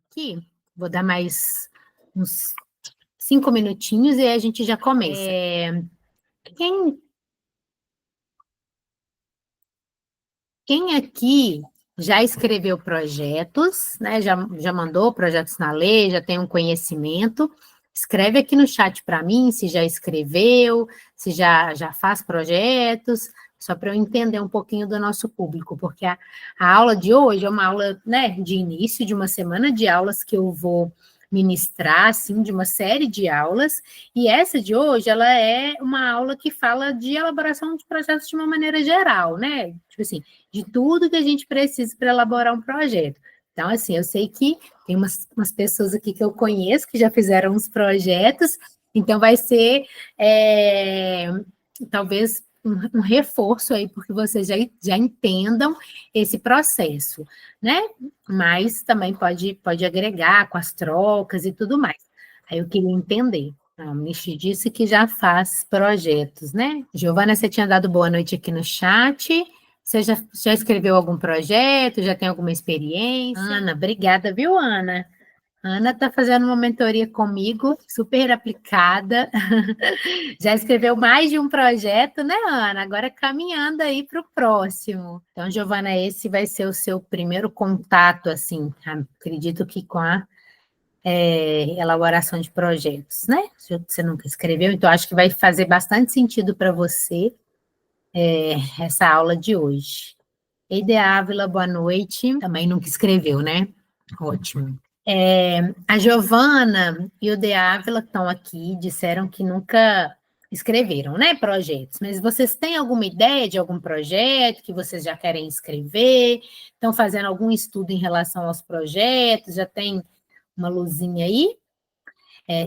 aqui, vou dar mais uns 5 minutinhos e aí a gente já começa. Quem aqui já escreveu projetos, né? Já mandou projetos na lei, já tem um conhecimento? Escreve aqui no chat para mim se já escreveu, se já faz projetos, só para eu entender um pouquinho do nosso público, porque a aula de hoje é uma aula, né, de início de uma semana de aulas que eu vou ministrar, assim, de uma série de aulas, e essa de hoje, ela é uma aula que fala de elaboração de projetos de uma maneira geral, né? Tipo assim, de tudo que a gente precisa para elaborar um projeto. Então, assim, eu sei que tem umas pessoas aqui que eu conheço que já fizeram uns projetos, então vai ser, talvez, um reforço aí, porque vocês já entendam esse processo, né? Mas também pode agregar com as trocas e tudo mais. Aí eu queria entender. A Michi disse que já faz projetos, né? Giovana, você tinha dado boa noite aqui no chat. Você já escreveu algum projeto? Já tem alguma experiência? Ana, obrigada, viu, Ana? Ana está fazendo uma mentoria comigo, super aplicada. Já escreveu mais de um projeto, né, Ana? Agora caminhando aí para o próximo. Então, Giovana, esse vai ser o seu primeiro contato, assim, acredito que com a elaboração de projetos, né? Você nunca escreveu, então acho que vai fazer bastante sentido para você essa aula de hoje. Eide Ávila, boa noite. Também nunca escreveu, né? Ótimo. A Giovana e o De Ávila que estão aqui disseram que nunca escreveram, né, projetos, mas vocês têm alguma ideia de algum projeto que vocês já querem escrever? Estão fazendo algum estudo em relação aos projetos? Já tem uma luzinha aí?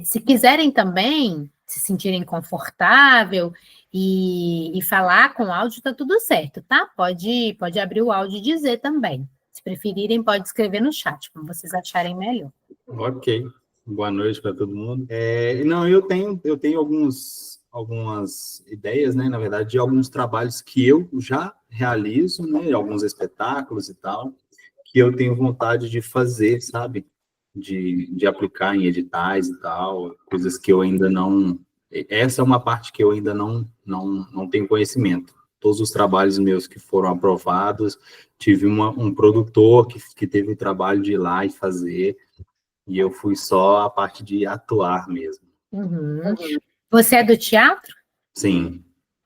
Se quiserem também se sentirem confortável e falar com áudio, está tudo certo, tá? Pode abrir o áudio e dizer também. Se preferirem, pode escrever no chat, como vocês acharem melhor. Ok. Boa noite para todo mundo. Não, eu tenho algumas ideias, né? Na verdade, de alguns trabalhos que eu já realizo, né? Alguns espetáculos e tal, que eu tenho vontade de fazer, sabe? De aplicar em editais e tal, coisas que eu ainda não... Essa é uma parte que eu ainda não tenho conhecimento. Todos os trabalhos meus que foram aprovados, tive um produtor que teve o trabalho de ir lá e fazer, e eu fui só a parte de atuar mesmo. Uhum. Você é do teatro? Sim,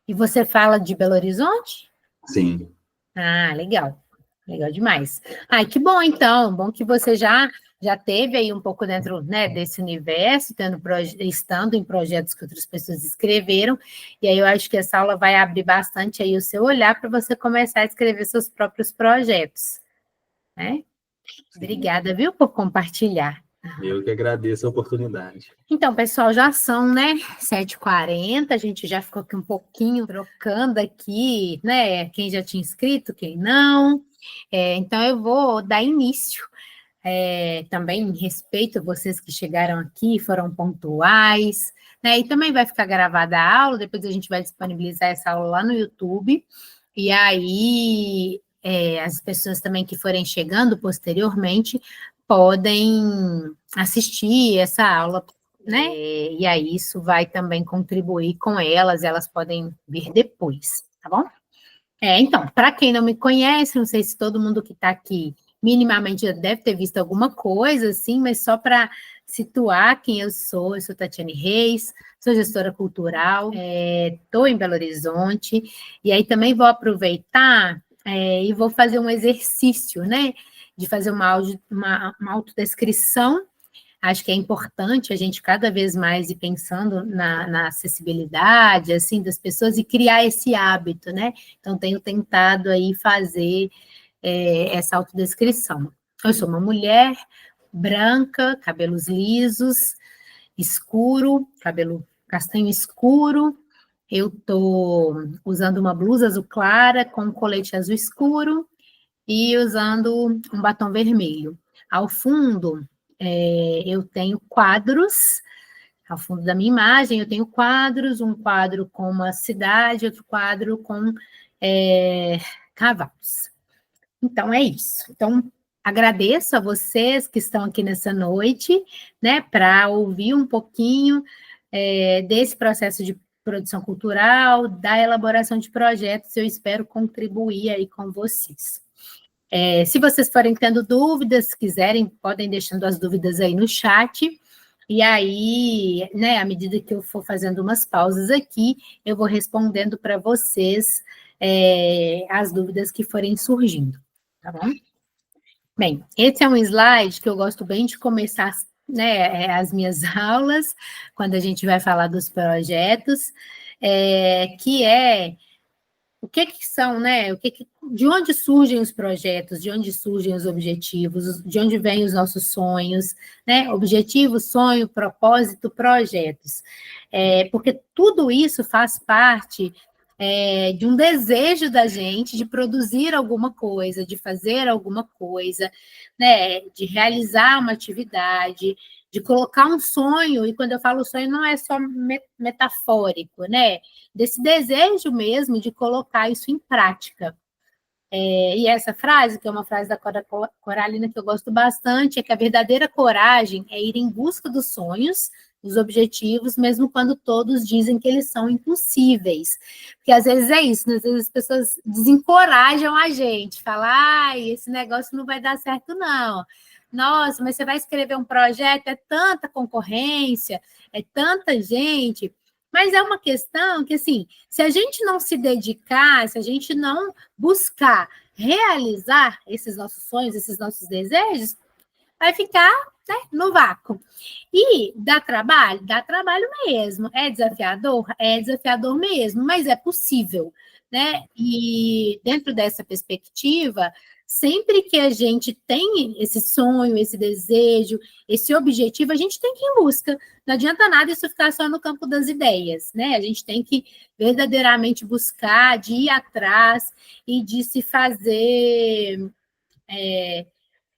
E você fala de Belo Horizonte? sim. Ah, legal. Legal demais. Ai, que bom, então. Bom que você já teve aí um pouco dentro, né, desse universo, estando em projetos que outras pessoas escreveram, e aí eu acho que essa aula vai abrir bastante aí o seu olhar para você começar a escrever seus próprios projetos, né? Obrigada, viu, por compartilhar. Eu que agradeço a oportunidade. Então, pessoal, já são, né, 7h40, a gente já ficou aqui um pouquinho trocando aqui, né, quem já tinha inscrito, quem não. Então, eu vou dar início. Também respeito vocês que chegaram aqui, foram pontuais, né, e também vai ficar gravada a aula, depois a gente vai disponibilizar essa aula lá no YouTube, e aí as pessoas também que forem chegando posteriormente podem assistir essa aula, né? E aí isso vai também contribuir com elas podem vir depois, tá bom? Então, para quem não me conhece, não sei se todo mundo que está aqui minimamente já deve ter visto alguma coisa, assim, mas só para situar quem eu sou Tatiane Reis, sou gestora cultural, estou em Belo Horizonte, e aí também vou aproveitar e vou fazer um exercício, né, de fazer uma autodescrição. Acho que é importante a gente cada vez mais ir pensando na acessibilidade, assim, das pessoas e criar esse hábito, né? Então, tenho tentado aí fazer essa autodescrição. Eu sou uma mulher branca, cabelos lisos, escuro, cabelo castanho escuro. Eu estou usando uma blusa azul clara com um colete azul escuro e usando um batom vermelho. Ao fundo, eu tenho quadros, ao fundo da minha imagem, eu tenho quadros, um quadro com uma cidade, outro quadro com cavalos. Então, é isso. Então, agradeço a vocês que estão aqui nessa noite, né, para ouvir um pouquinho desse processo de produção cultural, da elaboração de projetos. Eu espero contribuir aí com vocês. Se vocês forem tendo dúvidas, quiserem, podem deixando as dúvidas aí no chat, e aí, né, à medida que eu for fazendo umas pausas aqui, eu vou respondendo para vocês as dúvidas que forem surgindo, tá bom? Bem, esse é um slide que eu gosto bem de começar, né, as minhas aulas, quando a gente vai falar dos projetos, que é o que são, né? De onde surgem os projetos, de onde surgem os objetivos, de onde vêm os nossos sonhos, né? Objetivo, sonho, propósito, projetos. Porque tudo isso faz parte de um desejo da gente de produzir alguma coisa, de fazer alguma coisa, né? De realizar uma atividade, de colocar um sonho, e quando eu falo sonho não é só metafórico, né? Desse desejo mesmo de colocar isso em prática. E essa frase, que é uma frase da Cora Coralina que eu gosto bastante, é que a verdadeira coragem é ir em busca dos sonhos, dos objetivos, mesmo quando todos dizem que eles são impossíveis. Porque às vezes é isso, né? Às vezes as pessoas desencorajam a gente, falam, ai, esse negócio não vai dar certo, não. Nossa, mas você vai escrever um projeto, é tanta concorrência, é tanta gente. Mas é uma questão que, assim, se a gente não se dedicar, se a gente não buscar realizar esses nossos sonhos, esses nossos desejos, vai ficar, né, no vácuo. E dá trabalho mesmo. É desafiador mesmo, mas é possível, né? E dentro dessa perspectiva, sempre que a gente tem esse sonho, esse desejo, esse objetivo, a gente tem que ir em busca. Não adianta nada isso ficar só no campo das ideias, né? A gente tem que verdadeiramente buscar, de ir atrás e de se fazer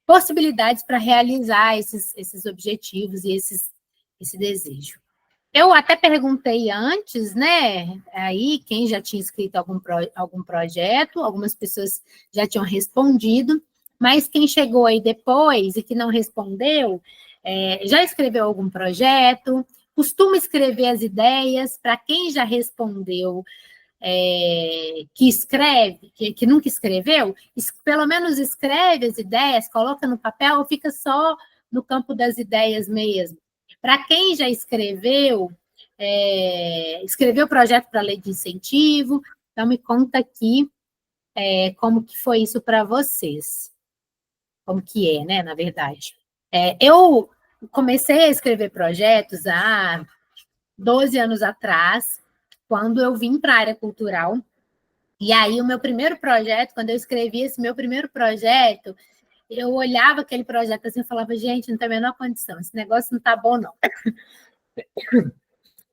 possibilidades para realizar esses objetivos e esse desejo. Eu até perguntei antes, né, aí quem já tinha escrito algum projeto, algumas pessoas já tinham respondido, mas quem chegou aí depois e que não respondeu, já escreveu algum projeto, costuma escrever as ideias. Para quem já respondeu, que escreve, que nunca escreveu, pelo menos escreve as ideias, coloca no papel ou fica só no campo das ideias mesmo. Para quem já escreveu, escreveu projeto para lei de incentivo, então me conta aqui como que foi isso para vocês. Como que é, né, na verdade. Eu comecei a escrever projetos há 12 anos atrás, quando eu vim para a área cultural. E aí, o meu primeiro projeto, quando eu escrevi esse meu primeiro projeto, eu olhava aquele projeto assim e falava, gente, não tem a menor condição, esse negócio não está bom, não.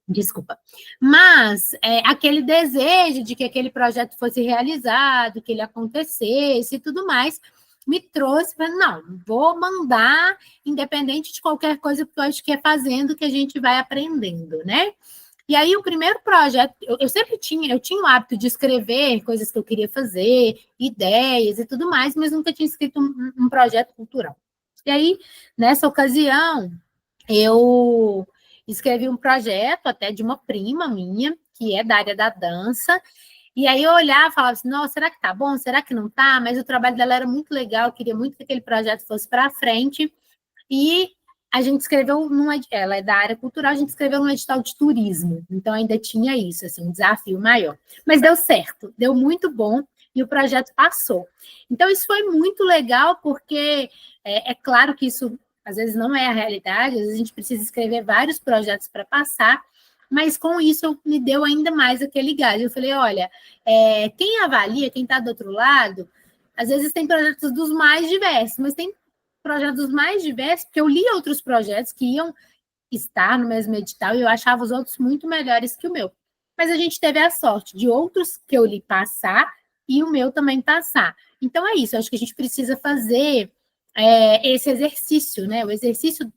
Desculpa. Mas aquele desejo de que aquele projeto fosse realizado, que ele acontecesse e tudo mais, me trouxe para, não, vou mandar, independente de qualquer coisa, porque eu acho que é fazendo que a gente vai aprendendo, né? E aí, o primeiro projeto, eu sempre tinha o hábito de escrever coisas que eu queria fazer, ideias e tudo mais, mas nunca tinha escrito um projeto cultural. E aí, nessa ocasião, eu escrevi um projeto até de uma prima minha, que é da área da dança, e aí eu olhava e falava assim, nossa, será que tá bom? Será que não tá? Mas o trabalho dela era muito legal, eu queria muito que aquele projeto fosse para frente, e a gente escreveu, ela é da área cultural, a gente escreveu num edital de turismo, então ainda tinha isso, assim, um desafio maior. Mas deu certo, deu muito bom, e o projeto passou. Então, isso foi muito legal, porque é claro que isso, às vezes, não é a realidade, às vezes a gente precisa escrever vários projetos para passar, mas com isso me deu ainda mais aquele gás. Eu falei, olha, quem avalia, quem está do outro lado, às vezes tem projetos dos mais diversos, mas tem projetos mais diversos, porque eu li outros projetos que iam estar no mesmo edital e eu achava os outros muito melhores que o meu. Mas a gente teve a sorte de outros que eu li passar e o meu também passar. Então é isso, eu acho que a gente precisa fazer esse exercício, né? O exercício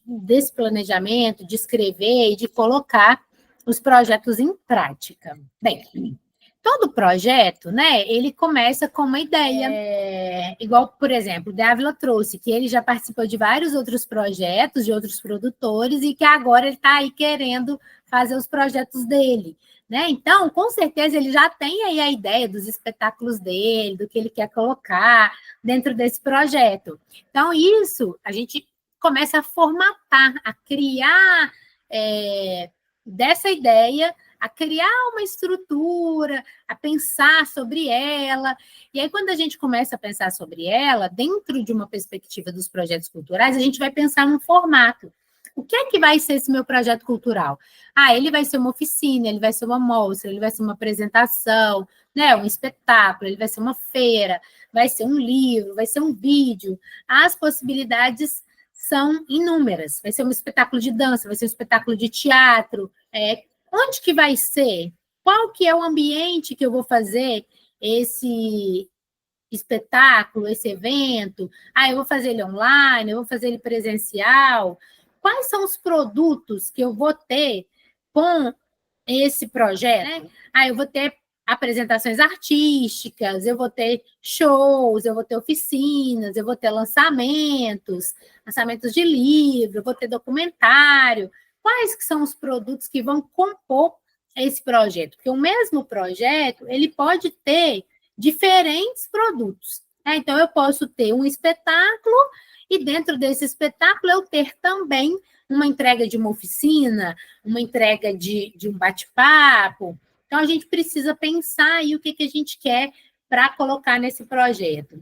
desse planejamento, de escrever e de colocar os projetos em prática. Bem, todo projeto, né, ele começa com uma ideia, igual, por exemplo, o Dávila trouxe, que ele já participou de vários outros projetos, de outros produtores, e que agora ele está aí querendo fazer os projetos dele, né? Então, com certeza, ele já tem aí a ideia dos espetáculos dele, do que ele quer colocar dentro desse projeto. Então, isso a gente começa a formatar, a criar dessa ideia, a criar uma estrutura, a pensar sobre ela. E aí, quando a gente começa a pensar sobre ela, dentro de uma perspectiva dos projetos culturais, a gente vai pensar num formato. O que é que vai ser esse meu projeto cultural? Ele vai ser uma oficina, ele vai ser uma mostra, ele vai ser uma apresentação, né, um espetáculo, ele vai ser uma feira, vai ser um livro, vai ser um vídeo. As possibilidades são inúmeras. Vai ser um espetáculo de dança, vai ser um espetáculo de teatro, onde que vai ser? Qual que é o ambiente que eu vou fazer esse espetáculo, esse evento? Eu vou fazer ele online, eu vou fazer ele presencial? Quais são os produtos que eu vou ter com esse projeto? Né? Eu vou ter apresentações artísticas, eu vou ter shows, eu vou ter oficinas, eu vou ter lançamentos de livro, eu vou ter documentário. Quais que são os produtos que vão compor esse projeto? Porque o mesmo projeto, ele pode ter diferentes produtos. Né? Então, eu posso ter um espetáculo e dentro desse espetáculo eu ter também uma entrega de uma oficina, uma entrega de um bate-papo. Então, a gente precisa pensar aí o que a gente quer para colocar nesse projeto.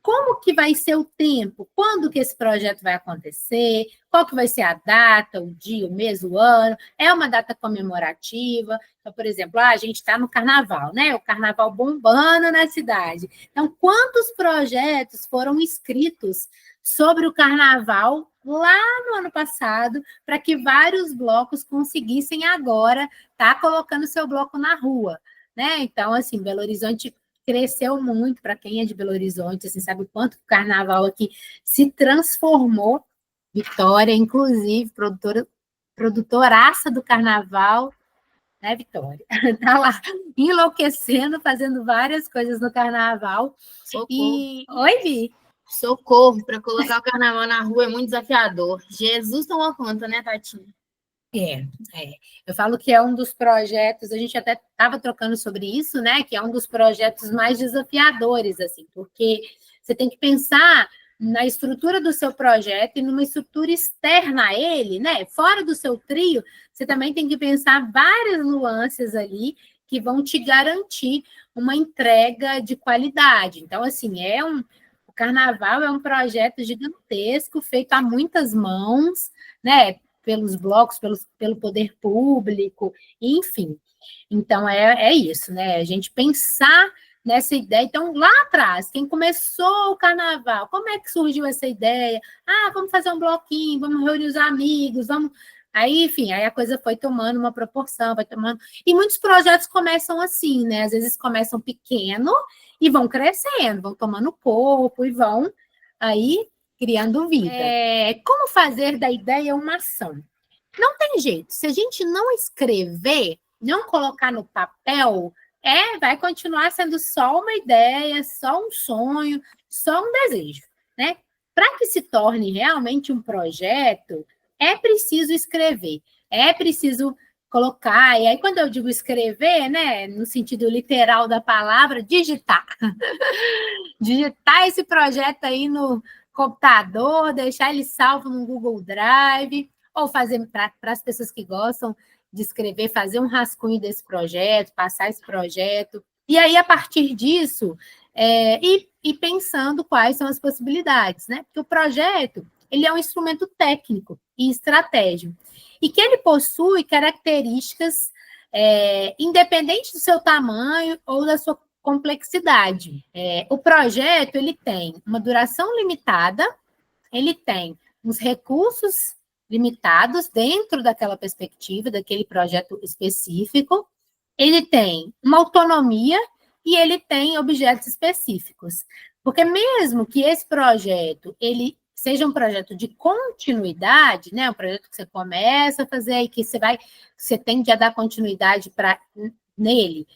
Como que vai ser o tempo? Quando que esse projeto vai acontecer? Qual que vai ser a data, o dia, o mês, o ano? É uma data comemorativa? Então, por exemplo, a gente está no carnaval, né? O carnaval bombando na cidade. Então, quantos projetos foram escritos sobre o carnaval lá no ano passado para que vários blocos conseguissem agora estar colocando seu bloco na rua, né? Então, assim, Belo Horizonte cresceu muito, para quem é de Belo Horizonte, assim, sabe o quanto o carnaval aqui se transformou. Vitória, inclusive, produtoraça do carnaval, né, Vitória? Está lá enlouquecendo, fazendo várias coisas no carnaval. Socorro. Oi, Vi? Socorro, para colocar o carnaval na rua é muito desafiador. Jesus tomou conta, né, Tatinha? Eu falo que é um dos projetos, a gente até estava trocando sobre isso, né? Que é um dos projetos mais desafiadores, assim, porque você tem que pensar na estrutura do seu projeto e numa estrutura externa a ele, né? Fora do seu trio, você também tem que pensar várias nuances ali que vão te garantir uma entrega de qualidade. Então, assim, o Carnaval é um projeto gigantesco, feito a muitas mãos, né? Pelos blocos, pelo poder público, enfim. Então, é isso, né? A gente pensar nessa ideia. Então, lá atrás, quem começou o carnaval, como é que surgiu essa ideia? Vamos fazer um bloquinho, vamos reunir os amigos, vamos... Aí, enfim, aí a coisa foi tomando uma proporção, vai tomando... E muitos projetos começam assim, né? Às vezes começam pequeno e vão crescendo, vão tomando corpo e vão aí criando vida. Como fazer da ideia uma ação? Não tem jeito. Se a gente não escrever, não colocar no papel, vai continuar sendo só uma ideia, só um sonho, só um desejo, né? Para que se torne realmente um projeto, é preciso escrever, é preciso colocar, e aí quando eu digo escrever, né, no sentido literal da palavra, digitar. Digitar esse projeto aí no computador, deixar ele salvo no Google Drive, ou fazer para as pessoas que gostam de escrever, fazer um rascunho desse projeto, passar esse projeto. E aí, a partir disso, e pensando quais são as possibilidades, né? Porque o projeto, ele é um instrumento técnico e estratégico, e que ele possui características independente do seu tamanho ou da sua complexidade. O projeto, ele tem uma duração limitada, ele tem uns recursos limitados dentro daquela perspectiva, daquele projeto específico, ele tem uma autonomia e ele tem objetos específicos. Porque mesmo que esse projeto, ele seja um projeto de continuidade, né, um projeto que você começa a fazer e que você tende a dar continuidade nele,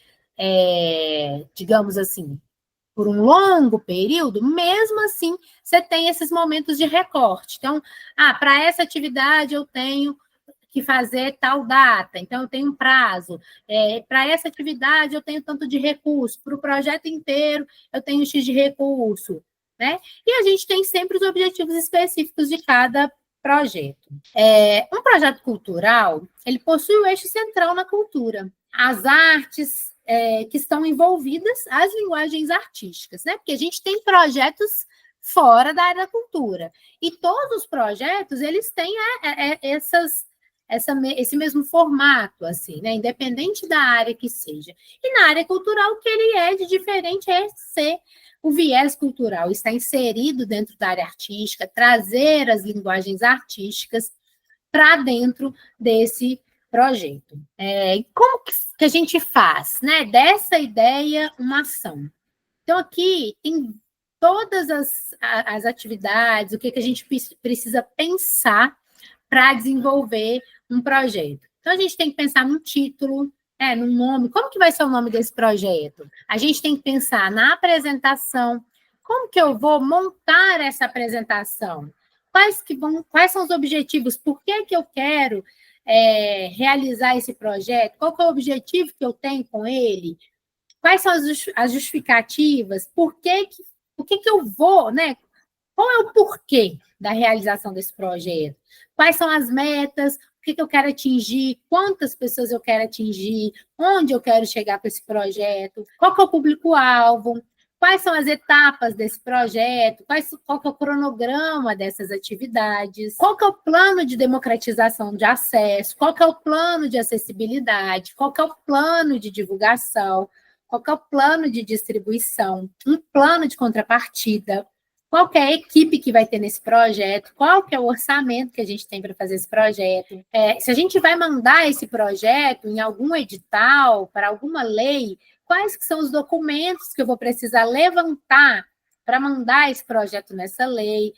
digamos assim, por um longo período, mesmo assim, você tem esses momentos de recorte. Então, para essa atividade eu tenho que fazer tal data, então eu tenho um prazo. Para essa atividade eu tenho tanto de recurso, para o projeto inteiro eu tenho X de recurso, né? E a gente tem sempre os objetivos específicos de cada projeto. Um projeto cultural, ele possui o eixo central na cultura. As artes que estão envolvidas, as linguagens artísticas, né? Porque a gente tem projetos fora da área da cultura. E todos os projetos, eles têm esse mesmo formato, assim, né? Independente da área que seja. E na área cultural, o que ele é de diferente é ser o viés cultural, estar inserido dentro da área artística, trazer as linguagens artísticas para dentro desse projeto. Como que a gente faz, né? Dessa ideia, uma ação. Então, aqui tem todas as atividades, o que a gente precisa pensar para desenvolver um projeto. Então, a gente tem que pensar num título, num nome. Como que vai ser o nome desse projeto? A gente tem que pensar na apresentação. Como que eu vou montar essa apresentação? Quais são os objetivos? Por que eu quero realizar esse projeto? Qual que é o objetivo que eu tenho com ele? Quais são as justificativas? Por que eu vou, né? Qual é o porquê da realização desse projeto? Quais são as metas? O que eu quero atingir? Quantas pessoas eu quero atingir? Onde eu quero chegar com esse projeto? Qual que é o público-alvo? Quais são as etapas desse projeto? Qual que é o cronograma dessas atividades? Qual que é o plano de democratização de acesso? Qual que é o plano de acessibilidade? Qual que é o plano de divulgação? Qual que é o plano de distribuição? Um plano de contrapartida? Qual que é a equipe que vai ter nesse projeto? Qual que é o orçamento que a gente tem para fazer esse projeto? Se a gente vai mandar esse projeto em algum edital, para alguma lei, quais que são os documentos que eu vou precisar levantar para mandar esse projeto nessa lei?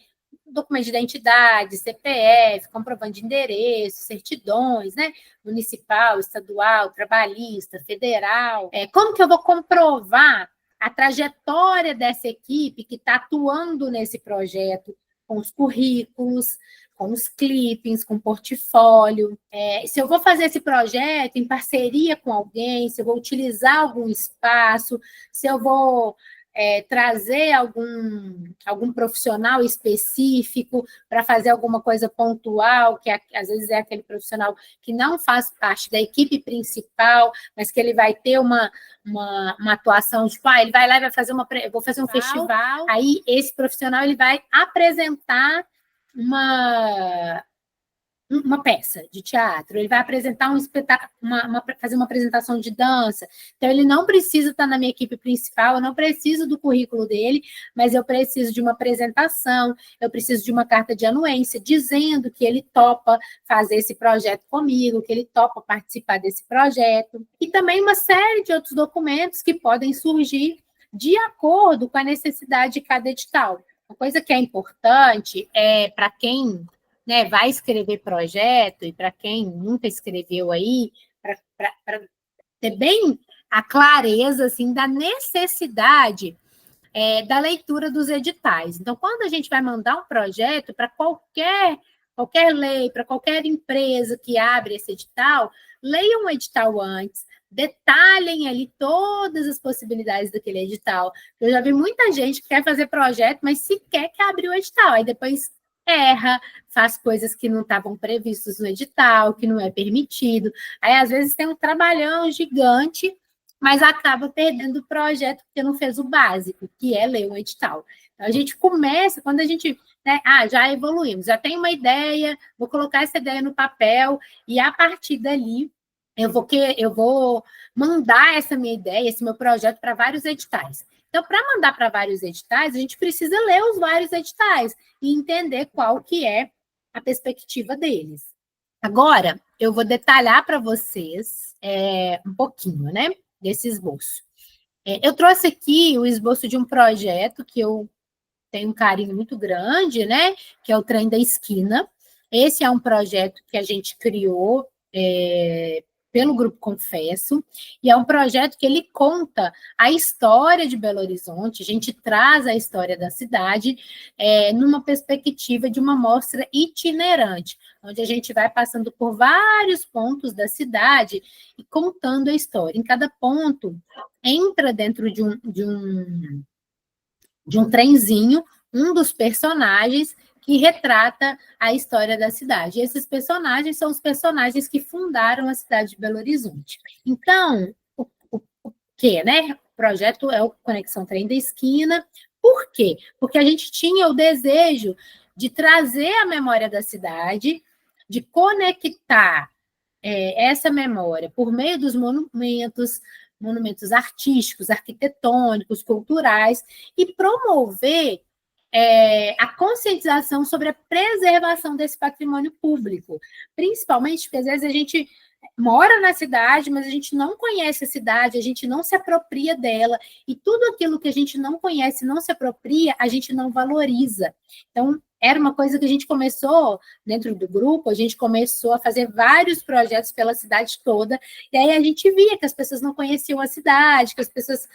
Documento de identidade, CPF, comprovante de endereço, certidões, né? Municipal, estadual, trabalhista, federal. Como que eu vou comprovar a trajetória dessa equipe que está atuando nesse projeto, com os currículos, com os clippings, com o portfólio? Se eu vou fazer esse projeto em parceria com alguém, se eu vou utilizar algum espaço, se eu vou trazer algum profissional específico para fazer alguma coisa pontual, que às vezes é aquele profissional que não faz parte da equipe principal, mas que ele vai ter uma atuação, tipo, ele vai lá e vai fazer eu vou fazer um festival, aí esse profissional ele vai apresentar uma peça de teatro, ele vai apresentar um espetáculo, fazer uma apresentação de dança. Então, ele não precisa estar na minha equipe principal, eu não preciso do currículo dele, mas eu preciso de uma apresentação, eu preciso de uma carta de anuência, dizendo que ele topa fazer esse projeto comigo, que ele topa participar desse projeto. E também uma série de outros documentos que podem surgir de acordo com a necessidade de cada edital. Uma coisa que é importante para quem vai escrever projeto, e para quem nunca escreveu aí, para ter bem a clareza assim, da necessidade da leitura dos editais. Então, quando a gente vai mandar um projeto para qualquer lei, para qualquer empresa que abre esse edital, leiam o edital antes, detalhem ali todas as possibilidades daquele edital. Eu já vi muita gente que quer fazer projeto, mas sequer quer abrir o edital, aí depois erra, faz coisas que não estavam previstas no edital, que não é permitido. Aí, às vezes, tem um trabalhão gigante, mas acaba perdendo o projeto porque não fez o básico, que é ler um edital. Então, a gente começa, quando a gente... já evoluímos, já tenho uma ideia, vou colocar essa ideia no papel, e a partir dali, eu vou mandar essa minha ideia, esse meu projeto para vários editais. Então, para mandar para vários editais, a gente precisa ler os vários editais e entender qual que é a perspectiva deles. Agora, eu vou detalhar para vocês um pouquinho, né, desse esboço. Eu trouxe aqui o esboço de um projeto que eu tenho um carinho muito grande, né, que é o Trem da Esquina. Esse é um projeto que a gente criou pelo Grupo Confesso, e é um projeto que ele conta a história de Belo Horizonte, a gente traz a história da cidade numa perspectiva de uma mostra itinerante, onde a gente vai passando por vários pontos da cidade e contando a história. Em cada ponto, entra dentro de um trenzinho um dos personagens que retrata a história da cidade. E esses personagens são os personagens que fundaram a cidade de Belo Horizonte. Então, o que, né? O projeto é o Conexão Trem da Esquina. Por quê? Porque a gente tinha o desejo de trazer a memória da cidade, de conectar essa memória por meio dos monumentos artísticos, arquitetônicos, culturais, e promover a conscientização sobre a preservação desse patrimônio público, principalmente porque às vezes a gente mora na cidade, mas a gente não conhece a cidade, a gente não se apropria dela, e tudo aquilo que a gente não conhece, não se apropria, a gente não valoriza. Então, era uma coisa que a gente começou, dentro do grupo, a gente começou a fazer vários projetos pela cidade toda, e aí a gente via que as pessoas não conheciam a cidade, que as pessoas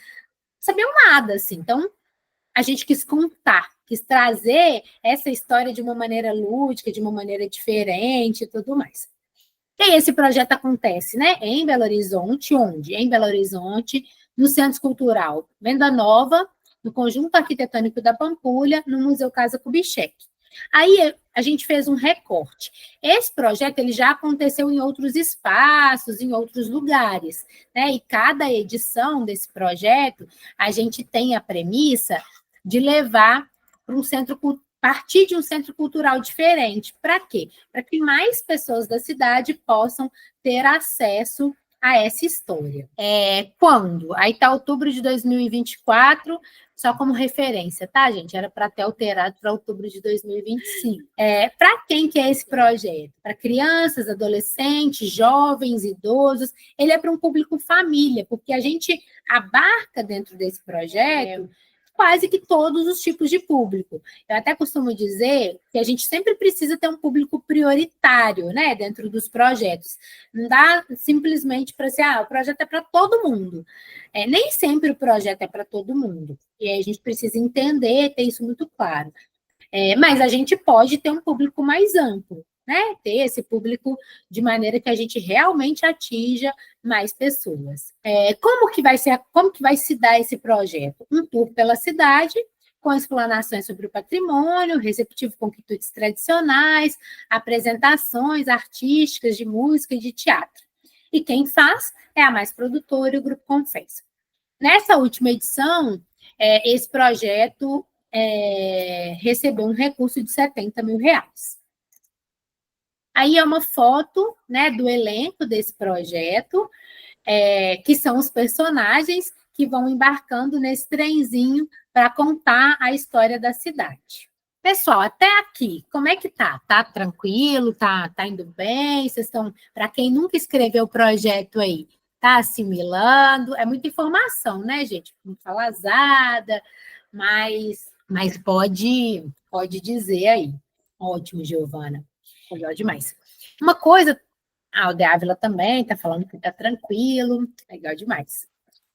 sabiam nada, assim. Então, a gente quis contar, quis trazer essa história de uma maneira lúdica, de uma maneira diferente e tudo mais. E esse projeto acontece, né, em Belo Horizonte, onde? Em Belo Horizonte, no Centro Cultural Venda Nova, no Conjunto Arquitetônico da Pampulha, no Museu Casa Kubitschek. Aí a gente fez um recorte. Esse projeto ele já aconteceu em outros espaços, em outros lugares, né? E cada edição desse projeto, a gente tem a premissa de levar para partir de um centro cultural diferente. Para quê? Para que mais pessoas da cidade possam ter acesso a essa história. Quando? Aí está outubro de 2024, só como referência, tá, gente? Era para ter alterado para outubro de 2025. Para quem que é esse projeto? Para crianças, adolescentes, jovens, idosos. Ele é para um público família, porque a gente abarca dentro desse projeto quase que todos os tipos de público. Eu até costumo dizer que a gente sempre precisa ter um público prioritário, né, dentro dos projetos. Não dá simplesmente para ser, o projeto é para todo mundo. Nem sempre o projeto é para todo mundo. E aí a gente precisa entender, ter isso muito claro. Mas a gente pode ter um público mais amplo, né? Ter esse público de maneira que a gente realmente atinja mais pessoas. Como que vai se dar esse projeto? Um tour pela cidade, com explanações sobre o patrimônio, receptivo com quitutes tradicionais, apresentações artísticas de música e de teatro. E quem faz é a Mais Produtora e o Grupo Confesso. Nessa última edição, esse projeto recebeu um recurso de R$70 mil. Aí é uma foto, né, do elenco desse projeto, que são os personagens que vão embarcando nesse trenzinho para contar a história da cidade. Pessoal, até aqui, como é que tá? Tá tranquilo? Tá indo bem? Vocês estão, para quem nunca escreveu o projeto aí, tá assimilando? É muita informação, né, gente? Muito falazada, mas pode dizer aí. Ótimo, Giovana. Legal demais. Uma coisa, o De Ávila também está falando que está tranquilo, legal demais.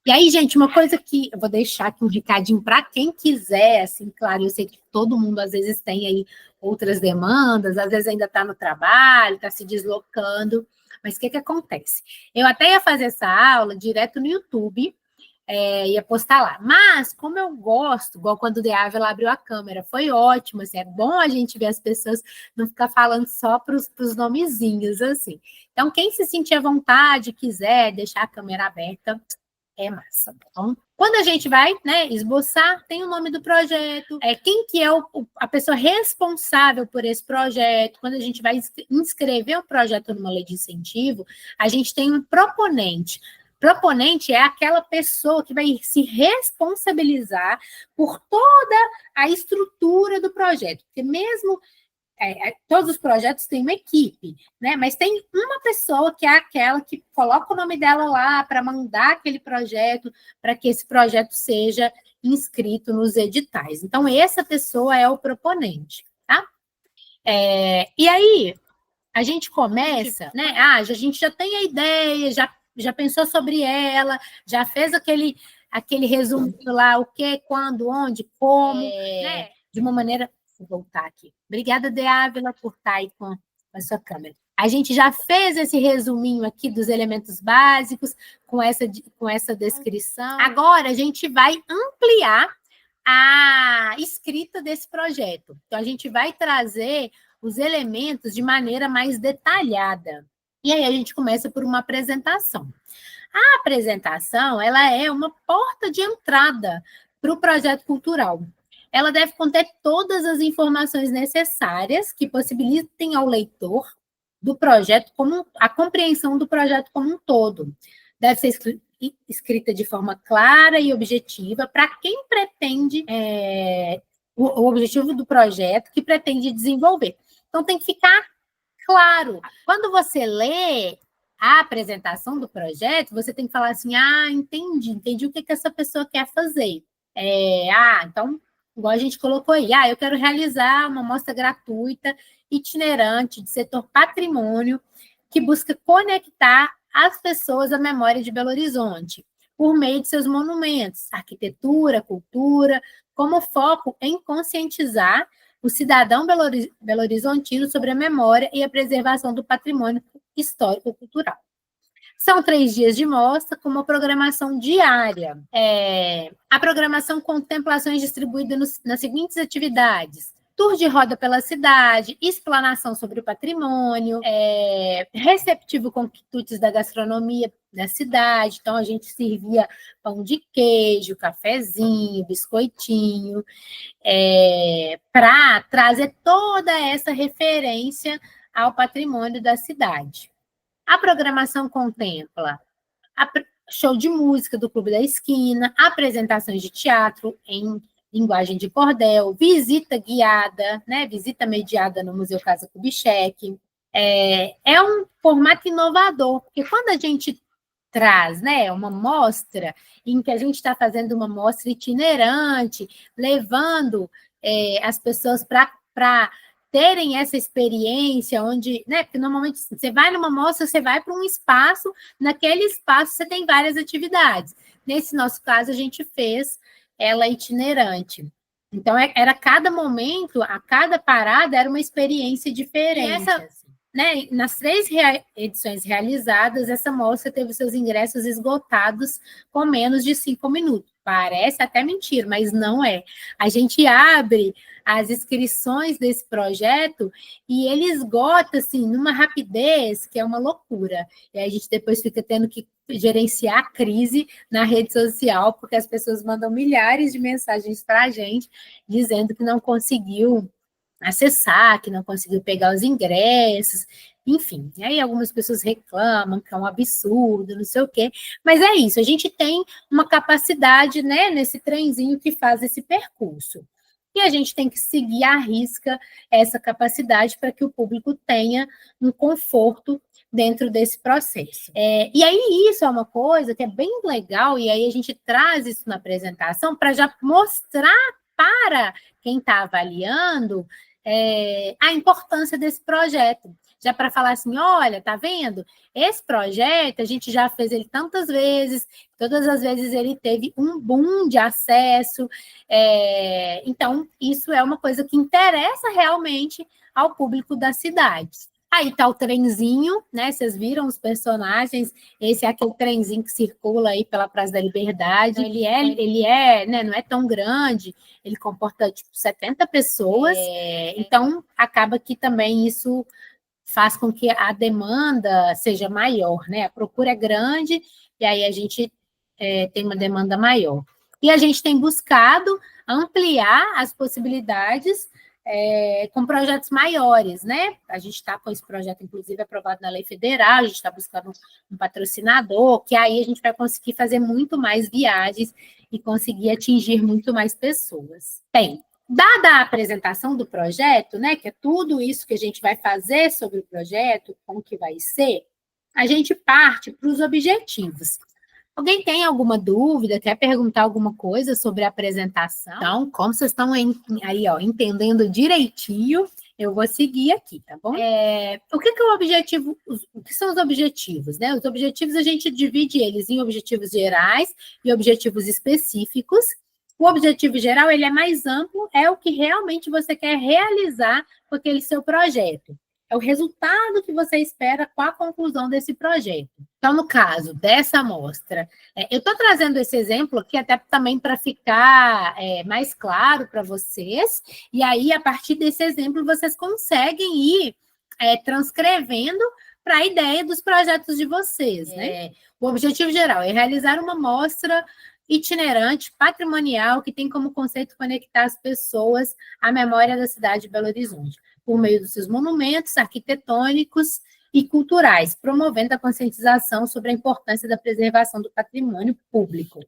E aí, gente, uma coisa que eu vou deixar aqui um recadinho para quem quiser, assim, claro, eu sei que todo mundo às vezes tem aí outras demandas, às vezes ainda está no trabalho, está se deslocando, mas o que acontece? Eu até ia fazer essa aula direto no YouTube, ia postar lá. Mas, como eu gosto, igual quando o De Ávila abriu a câmera, foi ótimo, assim, é bom a gente ver as pessoas, não ficar falando só para os nomezinhos, assim. Então, quem se sentir à vontade, quiser deixar a câmera aberta, é massa. Então, quando a gente vai, né, esboçar, tem o nome do projeto, quem que é a pessoa responsável por esse projeto. Quando a gente vai inscrever o projeto numa lei de incentivo, a gente tem um proponente. Proponente é aquela pessoa que vai se responsabilizar por toda a estrutura do projeto, porque mesmo todos os projetos têm uma equipe, né? Mas tem uma pessoa que é aquela que coloca o nome dela lá para mandar aquele projeto, para que esse projeto seja inscrito nos editais. Então, essa pessoa é o proponente, tá? E aí, a gente começa, né? A gente já tem a ideia, já pensou sobre ela, já fez aquele resumo lá, o que, quando, onde, como, né? De uma maneira... Vou voltar aqui. Obrigada, De Ávila, por estar aí com a sua câmera. A gente já fez esse resuminho aqui dos elementos básicos, com essa descrição. Agora, a gente vai ampliar a escrita desse projeto. Então, a gente vai trazer os elementos de maneira mais detalhada. E aí, a gente começa por uma apresentação. A apresentação, ela é uma porta de entrada para o projeto cultural. Ela deve conter todas as informações necessárias que possibilitem ao leitor do projeto, a compreensão do projeto como um todo. Deve ser escrita de forma clara e objetiva para quem pretende, o objetivo do projeto que pretende desenvolver. Então, tem que ficar claro. Quando você lê a apresentação do projeto, você tem que falar assim, entendi o que essa pessoa quer fazer. Então, igual a gente colocou aí, eu quero realizar uma mostra gratuita, itinerante, de setor patrimônio, que busca conectar as pessoas à memória de Belo Horizonte, por meio de seus monumentos, arquitetura, cultura, como foco em conscientizar o cidadão belo-horizontino sobre a memória e a preservação do patrimônio histórico-cultural. São 3 dias de mostra com uma programação diária. A programação contempla ações distribuídas nas seguintes atividades: tour de roda pela cidade, explanação sobre o patrimônio, receptivo com quitutes da gastronomia da cidade. Então, a gente servia pão de queijo, cafezinho, biscoitinho, para trazer toda essa referência ao patrimônio da cidade. A programação contempla show de música do Clube da Esquina, apresentações de teatro em linguagem de cordel, visita guiada, né, visita mediada no Museu Casa Kubitschek. É um formato inovador, porque quando a gente traz, né, uma mostra em que a gente está fazendo uma mostra itinerante, levando as pessoas para terem essa experiência onde, né, porque normalmente você vai numa mostra, você vai para um espaço, naquele espaço você tem várias atividades. Nesse nosso caso, a gente fez ela itinerante. Então, era cada momento, a cada parada era uma experiência diferente. Né, nas 3 edições realizadas, essa mostra teve seus ingressos esgotados com menos de 5 minutos. Parece até mentira, mas não é. A gente abre as inscrições desse projeto e ele esgota, assim, numa rapidez que é uma loucura. E aí a gente depois fica tendo que gerenciar a crise na rede social, porque as pessoas mandam milhares de mensagens para a gente dizendo que não conseguiu acessar, que não conseguiu pegar os ingressos, enfim. E aí algumas pessoas reclamam que é um absurdo, não sei o quê, mas é isso, a gente tem uma capacidade, né, nesse trenzinho que faz esse percurso. E a gente tem que seguir à risca essa capacidade para que o público tenha um conforto dentro desse processo. E aí isso é uma coisa que é bem legal, e aí a gente traz isso na apresentação para já mostrar para quem está avaliando a importância desse projeto. Já para falar assim, olha, tá vendo? Esse projeto, a gente já fez ele tantas vezes, todas as vezes ele teve um boom de acesso, então isso é uma coisa que interessa realmente ao público da cidade. Aí tá o trenzinho, né? Vocês viram os personagens? Esse é aquele trenzinho que circula aí pela Praça da Liberdade. Ele né, não é tão grande, ele comporta tipo 70 pessoas, então acaba que também isso faz com que a demanda seja maior, né? A procura é grande e aí a gente tem uma demanda maior. E a gente tem buscado ampliar as possibilidades com projetos maiores, né? A gente está com esse projeto, inclusive, aprovado na lei federal, a gente está buscando um patrocinador, que aí a gente vai conseguir fazer muito mais viagens e conseguir atingir muito mais pessoas. Bem, dada a apresentação do projeto, né, que é tudo isso que a gente vai fazer sobre o projeto, como que vai ser, a gente parte para os objetivos. Alguém tem alguma dúvida, quer perguntar alguma coisa sobre a apresentação? Então, como vocês estão aí, ó, entendendo direitinho, eu vou seguir aqui, tá bom? O que é o objetivo? O que são os objetivos, né? Os objetivos a gente divide eles em objetivos gerais e objetivos específicos. O objetivo geral, ele é mais amplo, é o que realmente você quer realizar com aquele seu projeto. É o resultado que você espera com a conclusão desse projeto. Então, no caso dessa amostra, eu estou trazendo esse exemplo aqui até também para ficar mais claro para vocês, e aí, a partir desse exemplo, vocês conseguem ir transcrevendo para a ideia dos projetos de vocês, né? O objetivo geral é realizar uma amostra itinerante, patrimonial, que tem como conceito conectar as pessoas à memória da cidade de Belo Horizonte, por meio dos seus monumentos arquitetônicos e culturais, promovendo a conscientização sobre a importância da preservação do patrimônio público.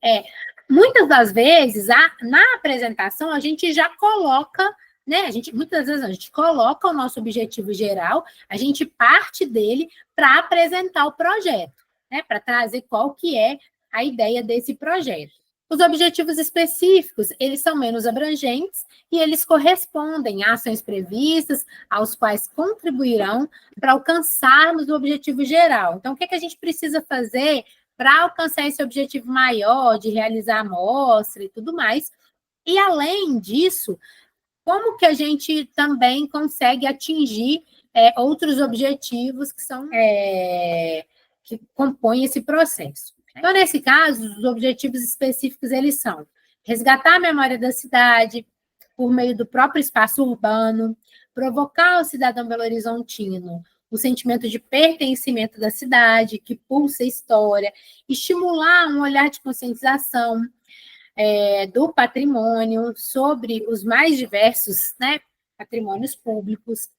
Muitas das vezes, na apresentação, a gente já coloca, né? Muitas vezes a gente coloca o nosso objetivo geral, a gente parte dele para apresentar o projeto, né? Para trazer qual que é a ideia desse projeto. Os objetivos específicos, eles são menos abrangentes e eles correspondem a ações previstas, aos quais contribuirão para alcançarmos o objetivo geral. Então, o que a gente precisa fazer para alcançar esse objetivo maior, de realizar a amostra e tudo mais? E, além disso, como que a gente também consegue atingir outros objetivos que compõem esse processo? Então, nesse caso, os objetivos específicos, eles são resgatar a memória da cidade por meio do próprio espaço urbano, provocar ao cidadão belo-horizontino o sentimento de pertencimento da cidade, que pulsa a história, estimular um olhar de conscientização do patrimônio sobre os mais diversos, né, patrimônios públicos,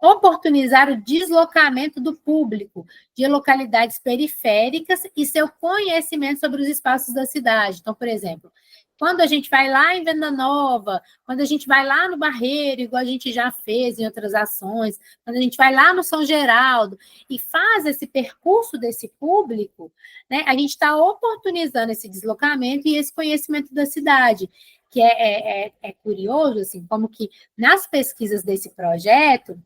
oportunizar o deslocamento do público de localidades periféricas e seu conhecimento sobre os espaços da cidade. Então, por exemplo, quando a gente vai lá em Venda Nova, quando a gente vai lá no Barreiro, igual a gente já fez em outras ações, quando a gente vai lá no São Geraldo e faz esse percurso desse público, né, a gente está oportunizando esse deslocamento e esse conhecimento da cidade, que é curioso, assim, como que nas pesquisas desse projeto,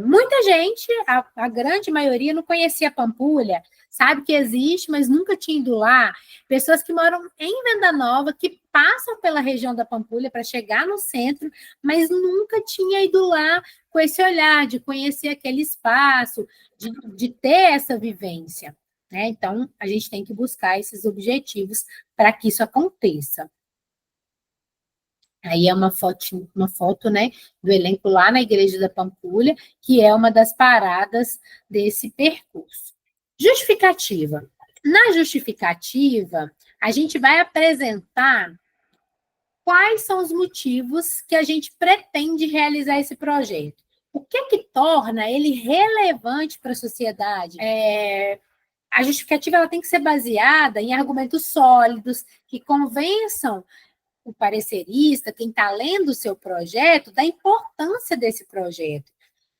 muita gente, a grande maioria, não conhecia Pampulha, sabe que existe, mas nunca tinha ido lá. Pessoas que moram em Venda Nova, que passam pela região da Pampulha para chegar no centro, mas nunca tinha ido lá com esse olhar de conhecer aquele espaço, de ter essa vivência, né? Então, a gente tem que buscar esses objetivos para que isso aconteça. Aí é uma foto, né, do elenco lá na Igreja da Pampulha, que é uma das paradas desse percurso. Justificativa. Na justificativa, a gente vai apresentar quais são os motivos que a gente pretende realizar esse projeto. O que torna ele relevante para a sociedade? A justificativa ela tem que ser baseada em argumentos sólidos que convençam o parecerista, quem está lendo o seu projeto, da importância desse projeto.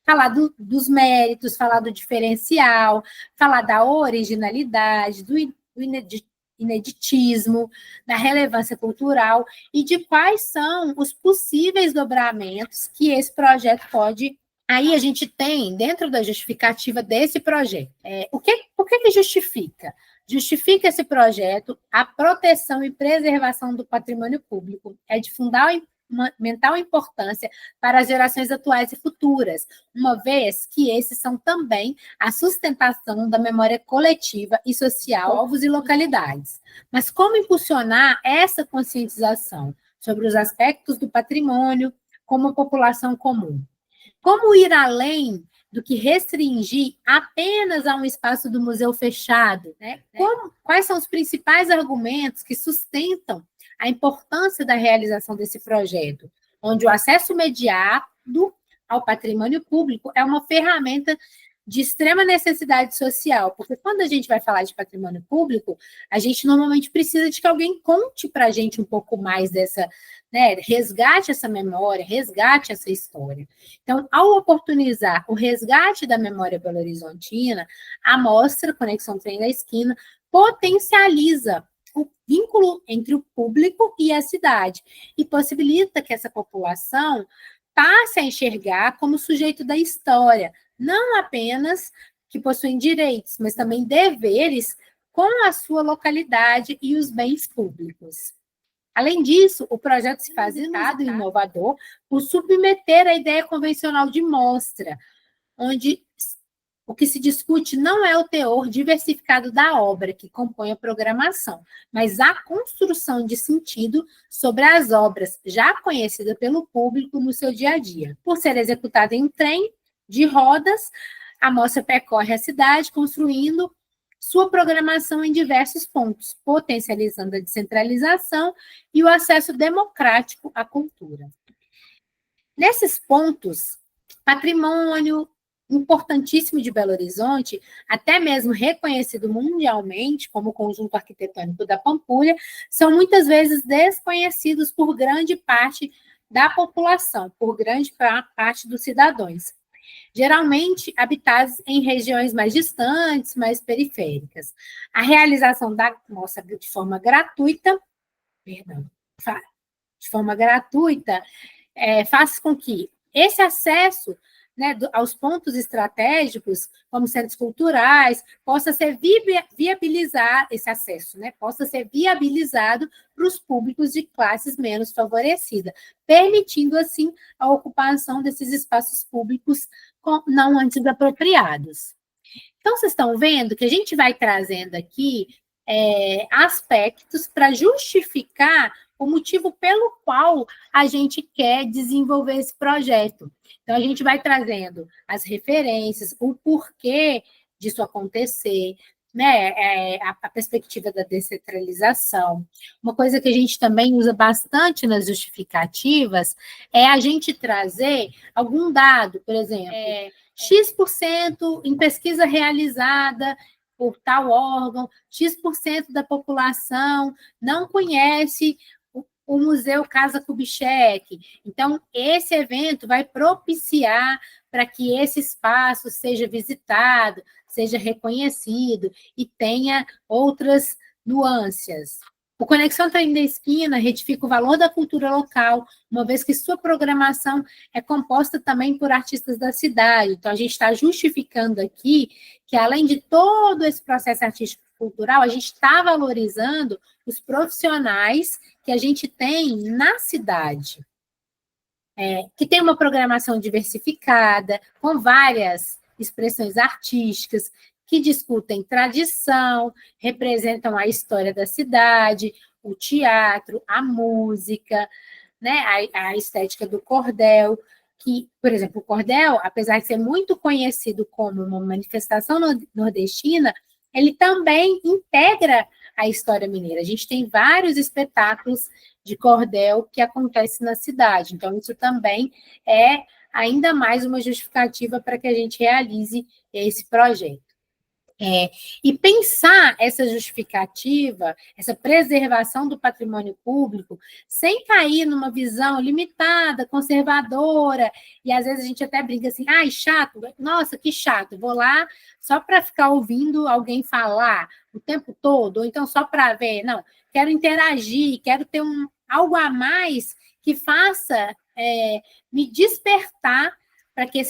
Falar dos méritos, falar do diferencial, falar da originalidade, do ineditismo, da relevância cultural e de quais são os possíveis dobramentos que esse projeto pode. Aí a gente tem, dentro da justificativa desse projeto, por que justifica? Justifica esse projeto a proteção e preservação do patrimônio público, é de fundamental importância para as gerações atuais e futuras, uma vez que esses são também a sustentação da memória coletiva e social, povos e localidades. Mas como impulsionar essa conscientização sobre os aspectos do patrimônio como a população comum? Como ir além do que restringir apenas a um espaço do museu fechado, né? Quais são os principais argumentos que sustentam a importância da realização desse projeto, onde o acesso imediato ao patrimônio público é uma ferramenta de extrema necessidade social, porque quando a gente vai falar de patrimônio público, a gente normalmente precisa de que alguém conte para a gente um pouco mais dessa, né, resgate essa memória, resgate essa história. Então, ao oportunizar o resgate da memória belo-horizontina, a mostra Conexão Trem da Esquina potencializa o vínculo entre o público e a cidade e possibilita que essa população passe a enxergar como sujeito da história, não apenas que possuem direitos, mas também deveres com a sua localidade e os bens públicos. Além disso, o projeto se faz inusitado e inovador por submeter a ideia convencional de mostra, onde o que se discute não é o teor diversificado da obra que compõe a programação, mas a construção de sentido sobre as obras já conhecidas pelo público no seu dia a dia. Por ser executada em trem de rodas, a mostra percorre a cidade construindo sua programação em diversos pontos, potencializando a descentralização e o acesso democrático à cultura. Nesses pontos, patrimônio importantíssimo de Belo Horizonte, até mesmo reconhecido mundialmente como conjunto arquitetônico da Pampulha, são muitas vezes desconhecidos por grande parte da população, por grande parte dos cidadãos, geralmente habitados em regiões mais distantes, mais periféricas. A realização da mostra de forma gratuita, faz com que esse acesso, né, aos pontos estratégicos, como centros culturais, possa ser viabilizar esse acesso, né, possa ser viabilizado para os públicos de classes menos favorecidas, permitindo, assim, a ocupação desses espaços públicos não antes apropriados. Então, vocês estão vendo que a gente vai trazendo aqui aspectos para justificar o motivo pelo qual a gente quer desenvolver esse projeto. Então, a gente vai trazendo as referências, o porquê disso acontecer, né? A perspectiva da descentralização. Uma coisa que a gente também usa bastante nas justificativas é a gente trazer algum dado, por exemplo, X% em pesquisa realizada por tal órgão, X% da população não conhece o Museu Casa Kubitschek. Então, esse evento vai propiciar para que esse espaço seja visitado, seja reconhecido e tenha outras nuances. O Conexão Trem da Esquina retifica o valor da cultura local, uma vez que sua programação é composta também por artistas da cidade. Então, a gente está justificando aqui que, além de todo esse processo artístico-cultural, a gente está valorizando os profissionais que a gente tem na cidade, que tem uma programação diversificada, com várias expressões artísticas, que discutem tradição, representam a história da cidade, o teatro, a música, né, a estética do cordel, que, por exemplo, o cordel, apesar de ser muito conhecido como uma manifestação nordestina, ele também integra a história mineira. A gente tem vários espetáculos de cordel que acontecem na cidade, então isso também é ainda mais uma justificativa para que a gente realize esse projeto. E pensar essa justificativa, essa preservação do patrimônio público, sem cair numa visão limitada, conservadora, e às vezes a gente até brinca assim, ai, chato, nossa, que chato, vou lá só para ficar ouvindo alguém falar o tempo todo, ou então só para ver, não, quero interagir, quero ter algo a mais que faça me despertar para que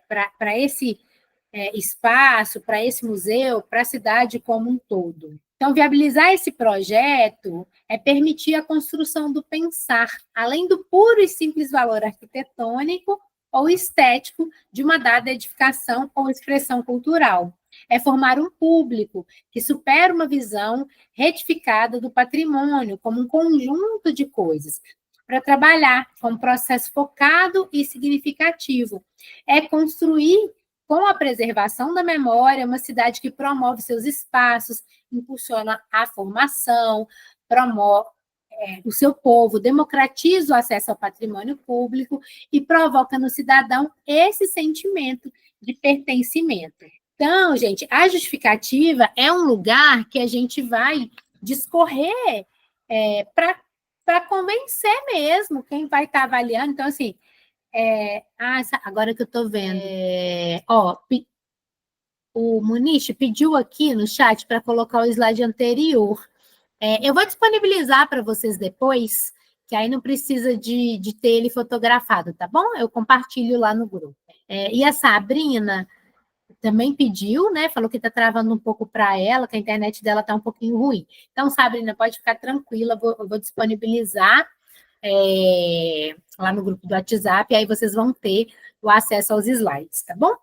para esse espaço, para esse museu, para a cidade como um todo. Então, viabilizar esse projeto é permitir a construção do pensar, além do puro e simples valor arquitetônico ou estético de uma dada edificação ou expressão cultural. É formar um público que supera uma visão retificada do patrimônio como um conjunto de coisas, para trabalhar com um processo focado e significativo. É construir com a preservação da memória, uma cidade que promove seus espaços, impulsiona a formação, promove o seu povo, democratiza o acesso ao patrimônio público e provoca no cidadão esse sentimento de pertencimento. Então, gente, a justificativa é um lugar que a gente vai discorrer para convencer mesmo quem vai estar avaliando. Então, assim, agora que eu estou vendo, o Muniz pediu aqui no chat para colocar o slide anterior. Eu vou disponibilizar para vocês depois, que aí não precisa de ter ele fotografado, tá bom? Eu compartilho lá no grupo. E a Sabrina também pediu, né? Falou que está travando um pouco para ela, que a internet dela está um pouquinho ruim. Então, Sabrina, pode ficar tranquila, eu vou disponibilizar lá no grupo do WhatsApp, e aí vocês vão ter o acesso aos slides, tá bom?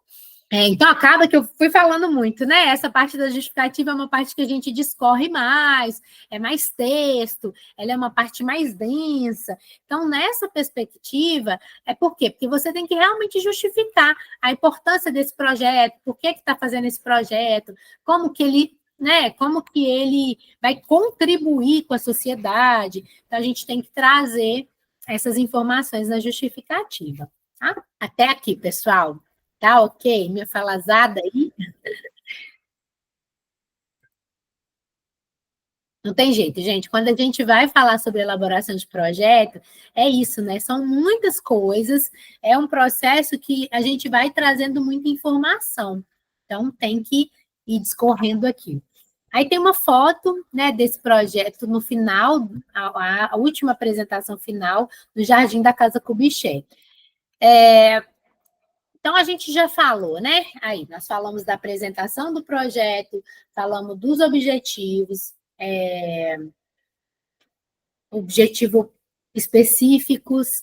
Então, acaba que eu fui falando muito, né? Essa parte da justificativa é uma parte que a gente discorre mais, é mais texto, ela é uma parte mais densa. Então, nessa perspectiva, por quê? Porque você tem que realmente justificar a importância desse projeto, por que está fazendo esse projeto, como que ele, né? Como que ele vai contribuir com a sociedade. Então, a gente tem que trazer essas informações na justificativa. Tá? Até aqui, pessoal. Tá ok? Minha falazada aí? Não tem jeito, gente. Quando a gente vai falar sobre elaboração de projeto, é isso, né? São muitas coisas, é um processo que a gente vai trazendo muita informação. Então, tem que ir discorrendo aqui. Aí tem uma foto, né, desse projeto no final, a última apresentação final do Jardim da Casa Kubitschek. Então, a gente já falou, né? Aí, nós falamos da apresentação do projeto, falamos dos objetivos, objetivos específicos,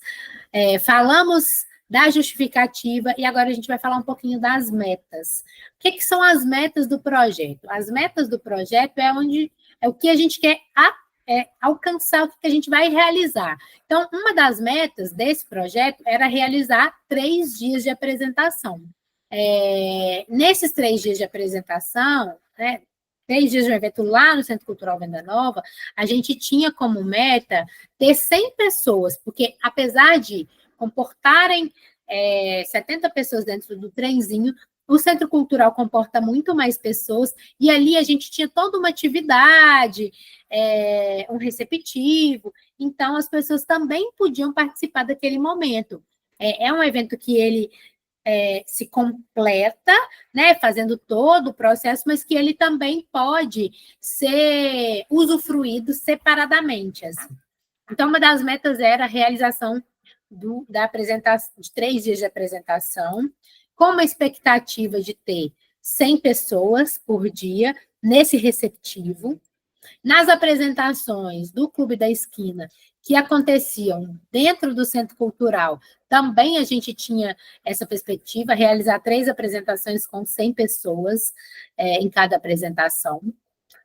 falamos da justificativa, e agora a gente vai falar um pouquinho das metas. O que são as metas do projeto? As metas do projeto é o que a gente quer alcançar, o que a gente vai realizar. Então, uma das metas desse projeto era realizar 3 dias de apresentação. Nesses 3 dias de apresentação, né, 3 dias de um evento lá no Centro Cultural Venda Nova, a gente tinha como meta ter 100 pessoas, porque apesar de comportarem 70 pessoas dentro do trenzinho, o Centro Cultural comporta muito mais pessoas, e ali a gente tinha toda uma atividade, um receptivo, então as pessoas também podiam participar daquele momento. É um evento que ele se completa, né, fazendo todo o processo, mas que ele também pode ser usufruído separadamente. Assim. Então, uma das metas era a realização da apresentação, de 3 dias de apresentação, com uma expectativa de ter 100 pessoas por dia nesse receptivo. Nas apresentações do Clube da Esquina, que aconteciam dentro do Centro Cultural, também a gente tinha essa perspectiva, realizar 3 apresentações com 100 pessoas em cada apresentação.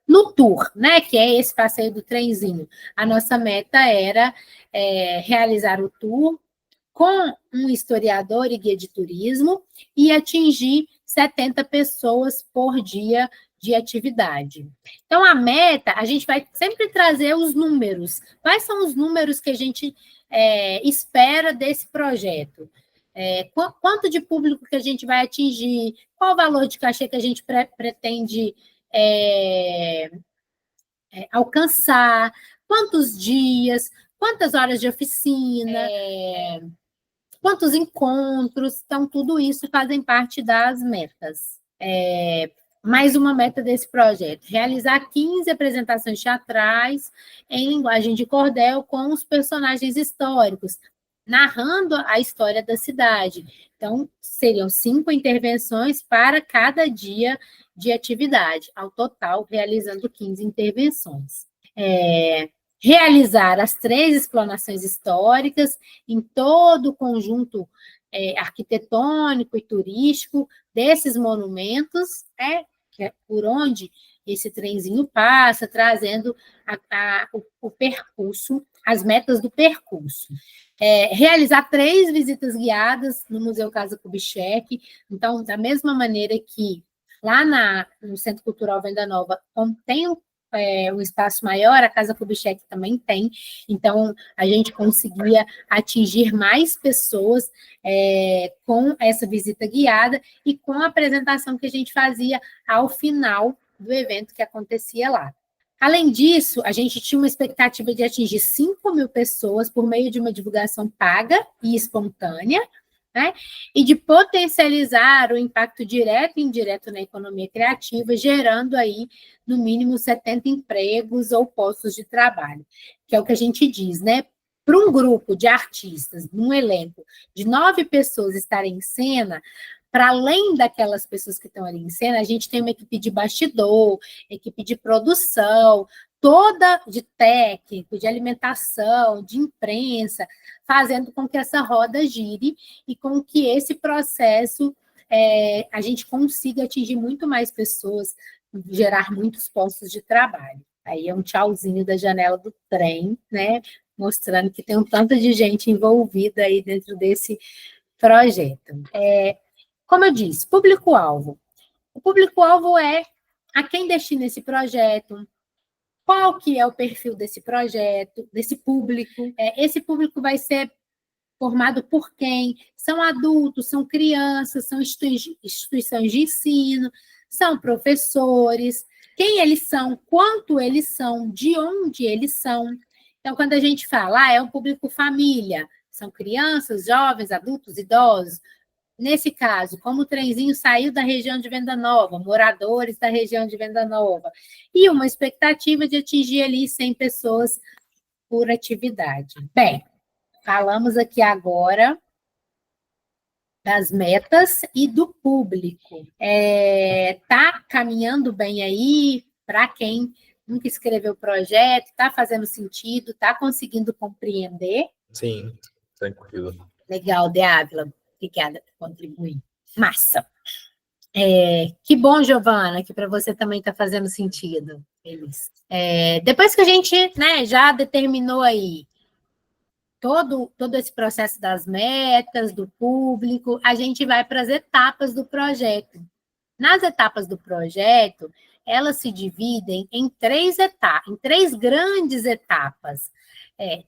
No tour, né, que é esse passeio do trenzinho, a nossa meta era realizar o tour com um historiador e guia de turismo e atingir 70 pessoas por dia de atividade. Então, a meta, a gente vai sempre trazer os números. Quais são os números que a gente espera desse projeto? Quanto de público que a gente vai atingir? Qual o valor de cachê que a gente pretende alcançar? Quantos dias? Quantas horas de oficina? Quantos encontros? Então, tudo isso fazem parte das metas. Mais uma meta desse projeto, realizar 15 apresentações teatrais em linguagem de cordel com os personagens históricos, narrando a história da cidade. Então, seriam 5 intervenções para cada dia de atividade, ao total, realizando 15 intervenções. Realizar as 3 explanações históricas em todo o conjunto arquitetônico e turístico desses monumentos, que é por onde esse trenzinho passa, trazendo o percurso, as metas do percurso. Realizar 3 visitas guiadas no Museu Casa Kubitschek, então, da mesma maneira que lá no Centro Cultural Venda Nova tem um espaço maior, a Casa Kubitschek também tem, então a gente conseguia atingir mais pessoas com essa visita guiada e com a apresentação que a gente fazia ao final do evento que acontecia lá. Além disso, a gente tinha uma expectativa de atingir 5.000 pessoas por meio de uma divulgação paga e espontânea, né? E de potencializar o impacto direto e indireto na economia criativa, gerando aí, no mínimo, 70 empregos ou postos de trabalho, que é o que a gente diz, né? para um grupo de artistas, num elenco de 9 pessoas estarem em cena, para além daquelas pessoas que estão ali em cena, a gente tem uma equipe de bastidor, equipe de produção, toda de técnico, de alimentação, de imprensa, fazendo com que essa roda gire e com que esse processo a gente consiga atingir muito mais pessoas, gerar muitos postos de trabalho. Aí é um tchauzinho da janela do trem, né? Mostrando que tem um tanto de gente envolvida aí dentro desse projeto. Como eu disse, público-alvo. O público-alvo é a quem destina esse projeto, qual que é o perfil desse projeto, desse público. Esse público vai ser formado por quem? São adultos, são crianças, são instituições de ensino, são professores, quem eles são, quanto eles são, de onde eles são. Então, quando a gente fala, é um público família, são crianças, jovens, adultos, idosos. Nesse caso, como o trenzinho saiu da região de Venda Nova, moradores da região de Venda Nova, e uma expectativa de atingir ali 100 pessoas por atividade. Bem, falamos aqui agora das metas e do público. Tá caminhando bem aí para quem nunca escreveu o projeto, está fazendo sentido, está conseguindo compreender? Sim, tranquilo. Legal, De Ávila. Obrigada por contribuir. Massa. Que bom, Giovana, que para você também está fazendo sentido. Feliz. Depois que a gente, né, já determinou aí todo esse processo das metas, do público, a gente vai para as etapas do projeto. Nas etapas do projeto, elas se dividem em 3 etapas, em 3 grandes etapas,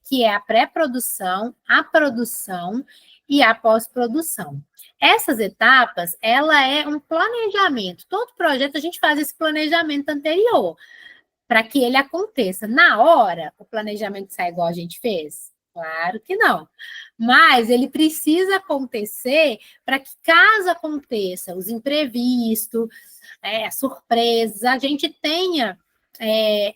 que é a pré-produção, a produção e a pós-produção. Essas etapas, ela é um planejamento. Todo projeto a gente faz esse planejamento anterior, para que ele aconteça. Na hora, o planejamento sai igual a gente fez? Claro que não. Mas ele precisa acontecer para que, caso aconteça os imprevistos, as surpresas, a gente tenha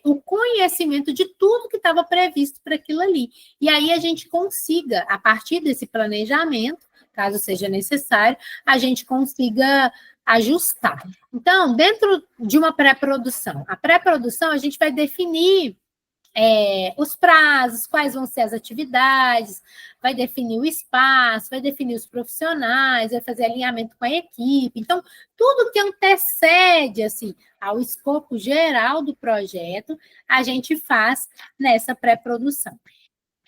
o conhecimento de tudo que estava previsto para aquilo ali. E aí a gente consiga, a partir desse planejamento, caso seja necessário, a gente consiga ajustar. Então, dentro de uma pré-produção, a pré-produção a gente vai definir os prazos, quais vão ser as atividades, vai definir o espaço, vai definir os profissionais, vai fazer alinhamento com a equipe. Então, tudo que antecede assim, ao escopo geral do projeto, a gente faz nessa pré-produção.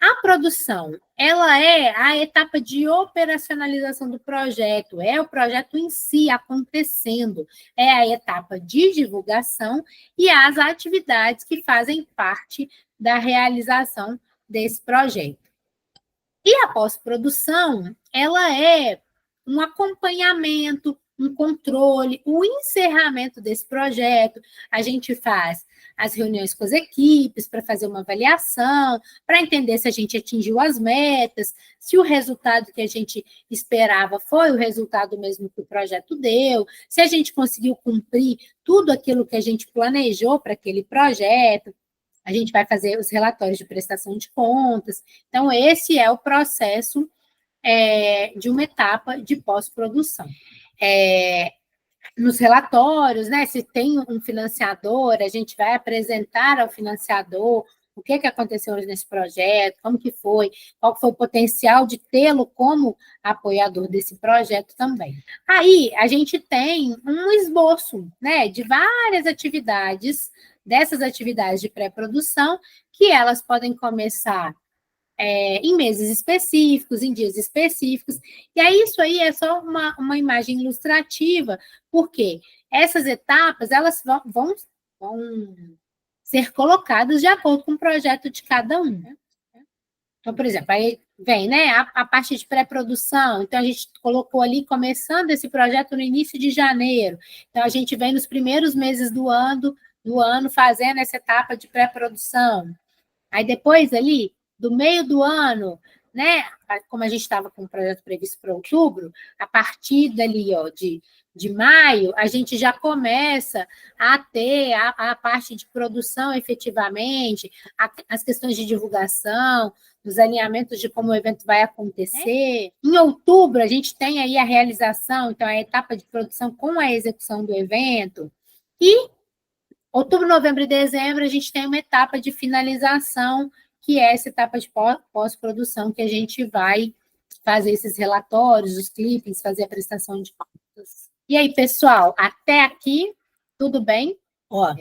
A produção, ela é a etapa de operacionalização do projeto, é o projeto em si acontecendo, é a etapa de divulgação e as atividades que fazem parte da realização desse projeto. E a pós-produção, ela é um acompanhamento, um controle, o encerramento desse projeto. A gente faz as reuniões com as equipes para fazer uma avaliação, para entender se a gente atingiu as metas, se o resultado que a gente esperava foi o resultado mesmo que o projeto deu, se a gente conseguiu cumprir tudo aquilo que a gente planejou para aquele projeto. A gente vai fazer os relatórios de prestação de contas. Então, esse é o processo de uma etapa de pós-produção. Nos relatórios, né, se tem um financiador, a gente vai apresentar ao financiador o que aconteceu nesse projeto, como que foi, qual foi o potencial de tê-lo como apoiador desse projeto também. Aí, a gente tem um esboço, né, de várias atividades, dessas atividades de pré-produção, que elas podem começar em meses específicos, em dias específicos, e aí isso aí é só uma imagem ilustrativa, porque essas etapas, elas vão ser colocadas de acordo com o projeto de cada um. Então, por exemplo, aí vem, né, a parte de pré-produção, então a gente colocou ali, começando esse projeto no início de janeiro, então a gente vem nos primeiros meses do ano fazendo essa etapa de pré-produção, aí depois ali, do meio do ano, né? Como a gente estava com o projeto previsto para outubro, a partir dali, ó, de maio, a gente já começa a ter a parte de produção efetivamente, as questões de divulgação, dos alinhamentos de como o evento vai acontecer. Em outubro, a gente tem aí a realização, então, a etapa de produção com a execução do evento. E outubro, novembro e dezembro, a gente tem uma etapa de finalização, que é essa etapa de pós-produção, que a gente vai fazer esses relatórios, os clippings, fazer a prestação de contas. E aí, pessoal, até aqui, tudo bem? Ó,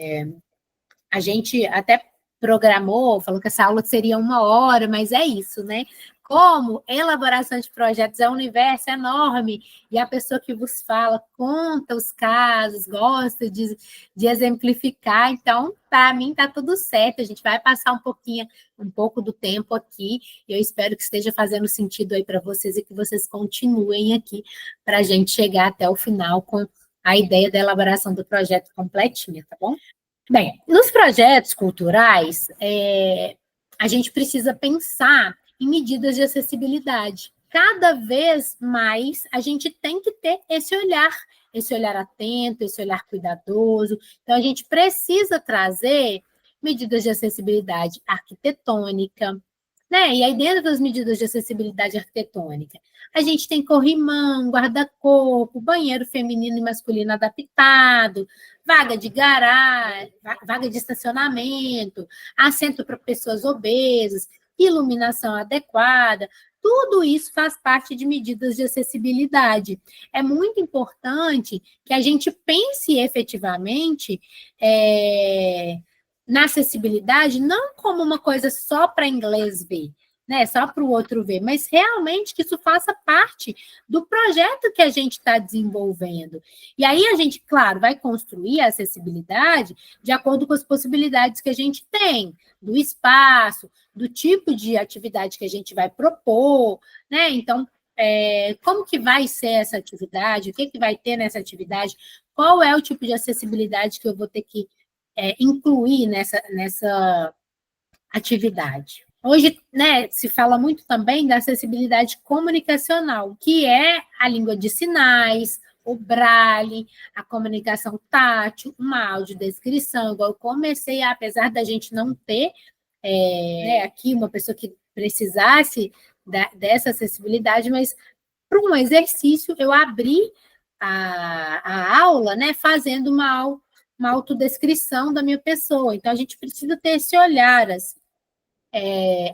a gente até programou, falou que essa aula seria 1 hora, mas é isso, né? Como elaboração de projetos é um universo enorme, e a pessoa que vos fala conta os casos, gosta de exemplificar, então, para mim, está tudo certo, a gente vai passar um pouco do tempo aqui, e eu espero que esteja fazendo sentido aí para vocês e que vocês continuem aqui para a gente chegar até o final com a ideia da elaboração do projeto completinha, tá bom? Bem, nos projetos culturais, a gente precisa pensar em medidas de acessibilidade. Cada vez mais a gente tem que ter esse olhar atento, esse olhar cuidadoso. Então, a gente precisa trazer medidas de acessibilidade arquitetônica, né? E aí, dentro das medidas de acessibilidade arquitetônica, a gente tem corrimão, guarda-corpo, banheiro feminino e masculino adaptado, vaga de garagem, vaga de estacionamento, assento para pessoas obesas, iluminação adequada, tudo isso faz parte de medidas de acessibilidade. É muito importante que a gente pense efetivamente na acessibilidade não como uma coisa só para inglês ver, né, só para o outro ver, mas realmente que isso faça parte do projeto que a gente está desenvolvendo. E aí a gente, claro, vai construir a acessibilidade de acordo com as possibilidades que a gente tem, do espaço, do tipo de atividade que a gente vai propor, né? Então, como que vai ser essa atividade, o que vai ter nessa atividade, qual é o tipo de acessibilidade que eu vou ter que incluir nessa atividade. Hoje, né, se fala muito também da acessibilidade comunicacional, que é a língua de sinais, o braille, a comunicação tátil, uma audiodescrição, igual eu comecei, apesar da gente não ter aqui uma pessoa que precisasse dessa acessibilidade, mas para um exercício eu abri a aula, né, fazendo uma autodescrição da minha pessoa. Então, a gente precisa ter esse olhar,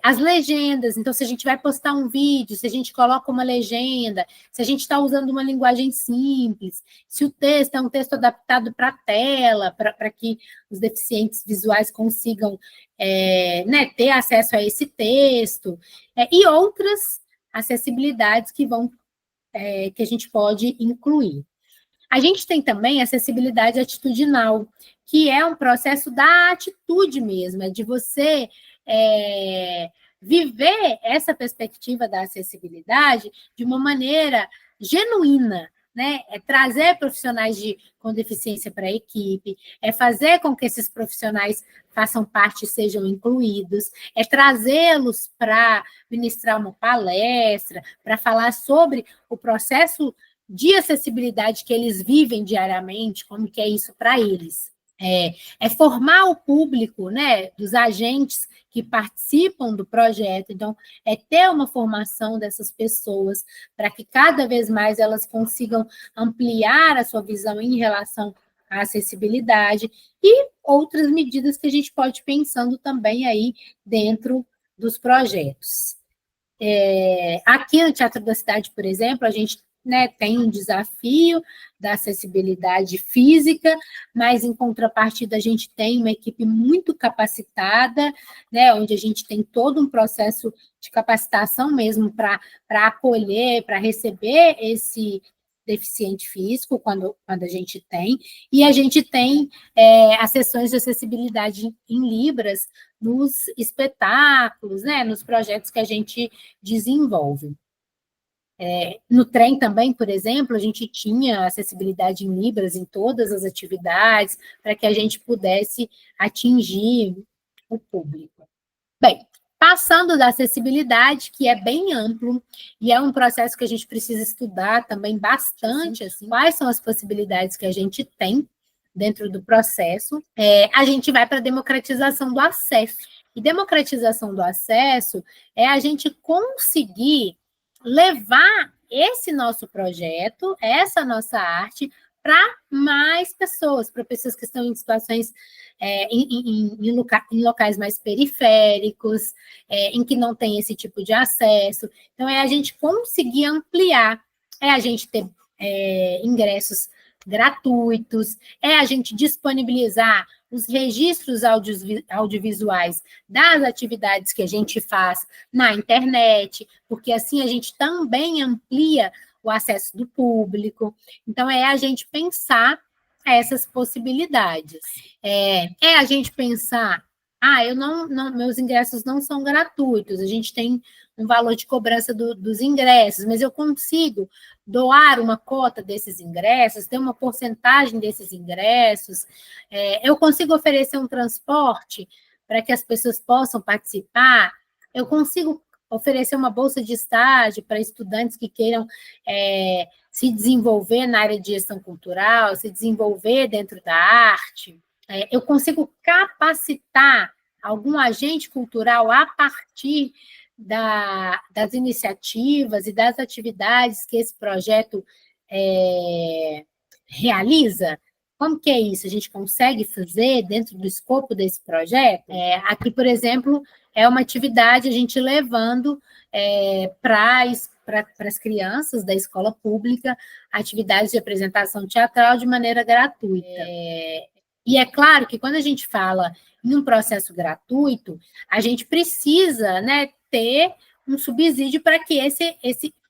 as legendas. Então, se a gente vai postar um vídeo, se a gente coloca uma legenda, se a gente está usando uma linguagem simples, se o texto é um texto adaptado para a tela, para que os deficientes visuais consigam ter acesso a esse texto, e outras acessibilidades que a gente pode incluir. A gente tem também acessibilidade atitudinal, que é um processo da atitude mesmo, de você viver essa perspectiva da acessibilidade de uma maneira genuína, né? É trazer profissionais com deficiência para a equipe, é fazer com que esses profissionais façam parte e sejam incluídos, é trazê-los para ministrar uma palestra, para falar sobre o processo de acessibilidade que eles vivem diariamente, como que é isso para eles. É formar o público, né, dos agentes que participam do projeto, então, é ter uma formação dessas pessoas para que cada vez mais elas consigam ampliar a sua visão em relação à acessibilidade e outras medidas que a gente pode ir pensando também aí dentro dos projetos. Aqui no Teatro da Cidade, por exemplo, a gente tem um desafio da acessibilidade física, mas, em contrapartida, a gente tem uma equipe muito capacitada, né, onde a gente tem todo um processo de capacitação mesmo para acolher, para receber esse deficiente físico, quando a gente tem, e a gente tem as sessões de acessibilidade em Libras nos espetáculos, né, nos projetos que a gente desenvolve. No trem também, por exemplo, a gente tinha acessibilidade em Libras em todas as atividades, para que a gente pudesse atingir o público. Bem, Passando da acessibilidade, que é bem amplo, e é um processo que a gente precisa estudar também bastante, assim, quais são as possibilidades que a gente tem dentro do processo, a gente vai para a democratização do acesso. E democratização do acesso é a gente conseguir levar esse nosso projeto, essa nossa arte, para mais pessoas, para pessoas que estão em situações, em locais mais periféricos, em que não tem esse tipo de acesso. Então, é a gente conseguir ampliar, é a gente ter ingressos gratuitos, é a gente disponibilizar os registros audiovisuais das atividades que a gente faz na internet, porque assim a gente também amplia o acesso do público. Então, é a gente pensar essas possibilidades. É a gente pensar, meus ingressos não são gratuitos, a gente tem um valor de cobrança dos ingressos, mas eu consigo doar uma cota desses ingressos, ter uma porcentagem desses ingressos, eu consigo oferecer um transporte para que as pessoas possam participar, eu consigo oferecer uma bolsa de estágio para estudantes que queiram se desenvolver na área de gestão cultural, se desenvolver dentro da arte, eu consigo capacitar algum agente cultural a partir das iniciativas e das atividades que esse projeto realiza. Como que é isso? A gente consegue fazer dentro do escopo desse projeto? Aqui, por exemplo, é uma atividade a gente levando para as crianças da escola pública atividades de apresentação teatral de maneira gratuita. E é claro que quando a gente fala em um processo gratuito, a gente precisa, né, ter um subsídio para que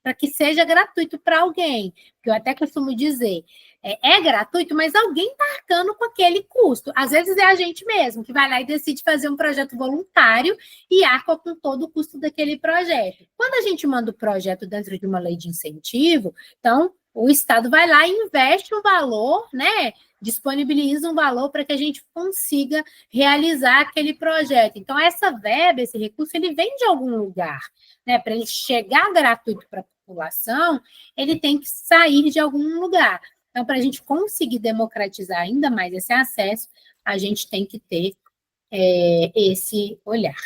para que seja gratuito para alguém. Porque eu até costumo dizer, é gratuito, mas alguém está arcando com aquele custo. Às vezes é a gente mesmo que vai lá e decide fazer um projeto voluntário e arca com todo o custo daquele projeto. Quando a gente manda o projeto dentro de uma lei de incentivo, então o Estado vai lá e investe um valor, né? Disponibiliza um valor para que a gente consiga realizar aquele projeto. Então, essa verba, esse recurso, ele vem de algum lugar, né? Para ele chegar gratuito para a população, ele tem que sair de algum lugar. Então, para a gente conseguir democratizar ainda mais esse acesso, a gente tem que ter esse olhar.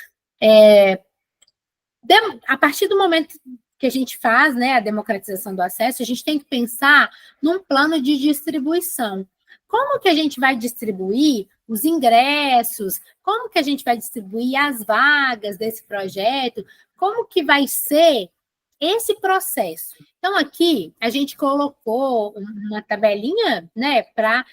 A partir do momento que a gente faz, né, a democratização do acesso, a gente tem que pensar num plano de distribuição. Como que a gente vai distribuir os ingressos? Como que a gente vai distribuir as vagas desse projeto? Como que vai ser esse processo? Então, aqui, a gente colocou uma tabelinha, né, para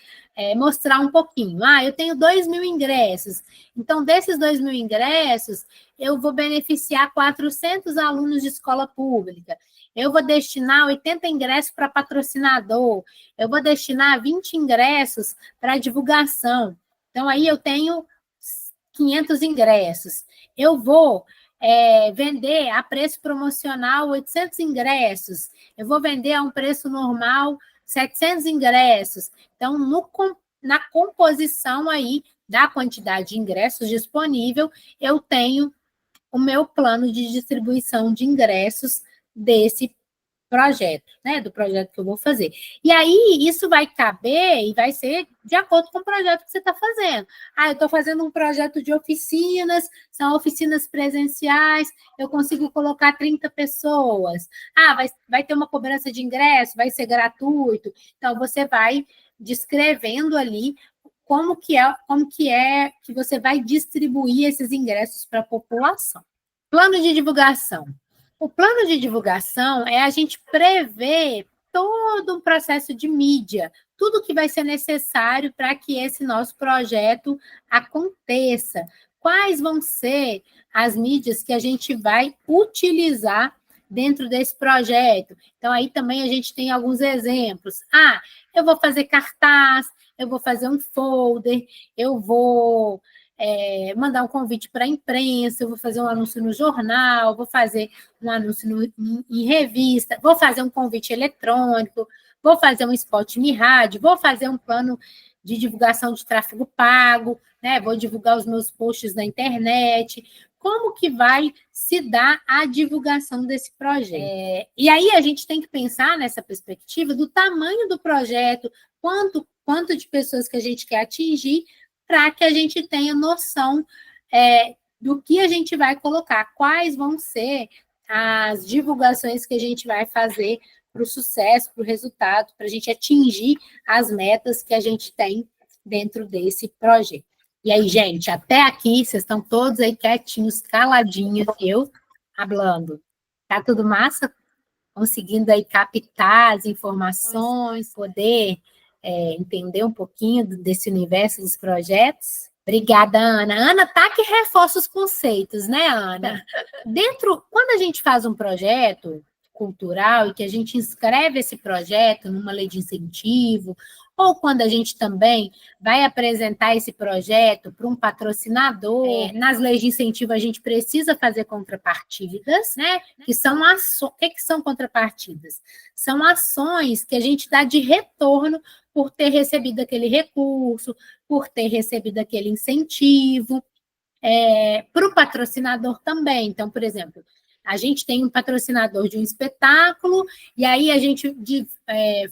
mostrar um pouquinho. Eu tenho 2.000 ingressos. Então, desses 2.000 ingressos, eu vou beneficiar 400 alunos de escola pública. Eu vou destinar 80 ingressos para patrocinador. Eu vou destinar 20 ingressos para divulgação. Então, aí eu tenho 500 ingressos. Eu vou vender a preço promocional 800 ingressos. Eu vou vender a um preço normal 700 ingressos. Então, na composição aí da quantidade de ingressos disponível, eu tenho o meu plano de distribuição de ingressos desse projeto, né, do projeto que eu vou fazer. E aí, isso vai caber e vai ser de acordo com o projeto que você está fazendo. Eu estou fazendo um projeto de oficinas, são oficinas presenciais, eu consigo colocar 30 pessoas. Vai ter uma cobrança de ingresso, vai ser gratuito. Então, você vai descrevendo ali como que você vai distribuir esses ingressos para a população. Plano de divulgação. O plano de divulgação é a gente prever todo um processo de mídia, tudo que vai ser necessário para que esse nosso projeto aconteça. Quais vão ser as mídias que a gente vai utilizar dentro desse projeto? Então, aí também a gente tem alguns exemplos. Eu vou fazer cartaz, eu vou fazer um folder, eu vou mandar um convite para a imprensa, eu vou fazer um anúncio no jornal, vou fazer um anúncio em revista, vou fazer um convite eletrônico, vou fazer um spot em rádio, vou fazer um plano de divulgação de tráfego pago, né? Vou divulgar os meus posts na internet. como que vai se dar a divulgação desse projeto. E aí a gente tem que pensar nessa perspectiva do tamanho do projeto, quanto de pessoas que a gente quer atingir, para que a gente tenha noção do que a gente vai colocar, quais vão ser as divulgações que a gente vai fazer para o sucesso, para o resultado, para a gente atingir as metas que a gente tem dentro desse projeto. E aí, gente, até aqui, vocês estão todos aí quietinhos, caladinhos, eu falando. Tá tudo massa? Conseguindo aí captar as informações, poder entender um pouquinho desse universo dos projetos? Obrigada, Ana. Ana tá que reforça os conceitos, né, Ana? Quando a gente faz um projeto cultural e que a gente inscreve esse projeto numa lei de incentivo, ou quando a gente também vai apresentar esse projeto para um patrocinador, nas leis de incentivo a gente precisa fazer contrapartidas, né? Que são o que são contrapartidas? São ações que a gente dá de retorno por ter recebido aquele recurso, por ter recebido aquele incentivo, para o patrocinador também. Então, por exemplo, a gente tem um patrocinador de um espetáculo, e aí a gente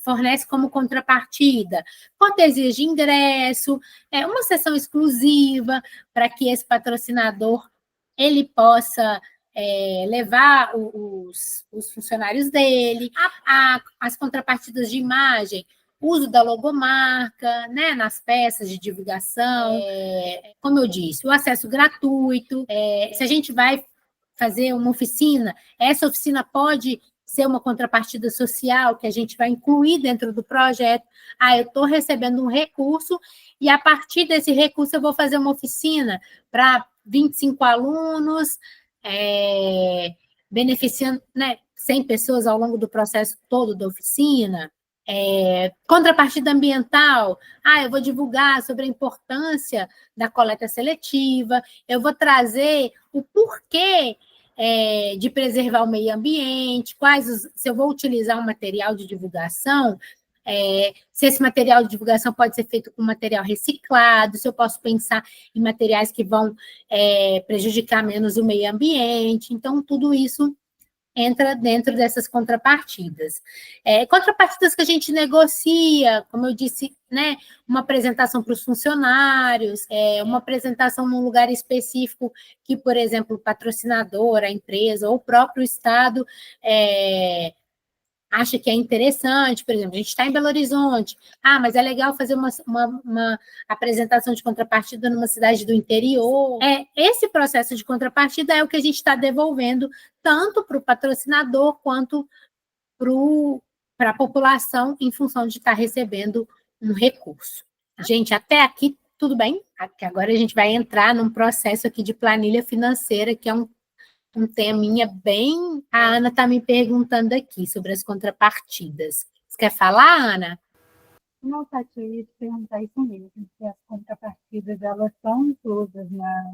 fornece como contrapartida cortesias de ingresso, uma sessão exclusiva para que esse patrocinador ele possa levar os funcionários dele, as contrapartidas de imagem, uso da logomarca, né, nas peças de divulgação, como eu disse, o acesso gratuito. Se a gente vai fazer uma oficina, essa oficina pode ser uma contrapartida social que a gente vai incluir dentro do projeto. Eu estou recebendo um recurso e, a partir desse recurso, eu vou fazer uma oficina para 25 alunos, beneficiando, né, 100 pessoas ao longo do processo todo da oficina. Contrapartida ambiental, eu vou divulgar sobre a importância da coleta seletiva, eu vou trazer o porquê de preservar o meio ambiente, se eu vou utilizar um material de divulgação, se esse material de divulgação pode ser feito com material reciclado, se eu posso pensar em materiais que vão prejudicar menos o meio ambiente. Então, tudo isso entra dentro dessas contrapartidas. Contrapartidas que a gente negocia, como eu disse, né, uma apresentação para os funcionários, uma apresentação num lugar específico que, por exemplo, o patrocinador, a empresa ou o próprio Estado acha que é interessante. Por exemplo, a gente está em Belo Horizonte, mas é legal fazer uma apresentação de contrapartida numa cidade do interior. Esse processo de contrapartida é o que a gente está devolvendo tanto para o patrocinador quanto para a população em função de estar recebendo um recurso. Gente, até aqui tudo bem? Agora a gente vai entrar num processo aqui de planilha financeira, que é um teminha bem... A Ana está me perguntando aqui sobre as contrapartidas. Você quer falar, Ana? Não, Tati, eu ia te perguntar isso mesmo, se as contrapartidas, elas são inclusas na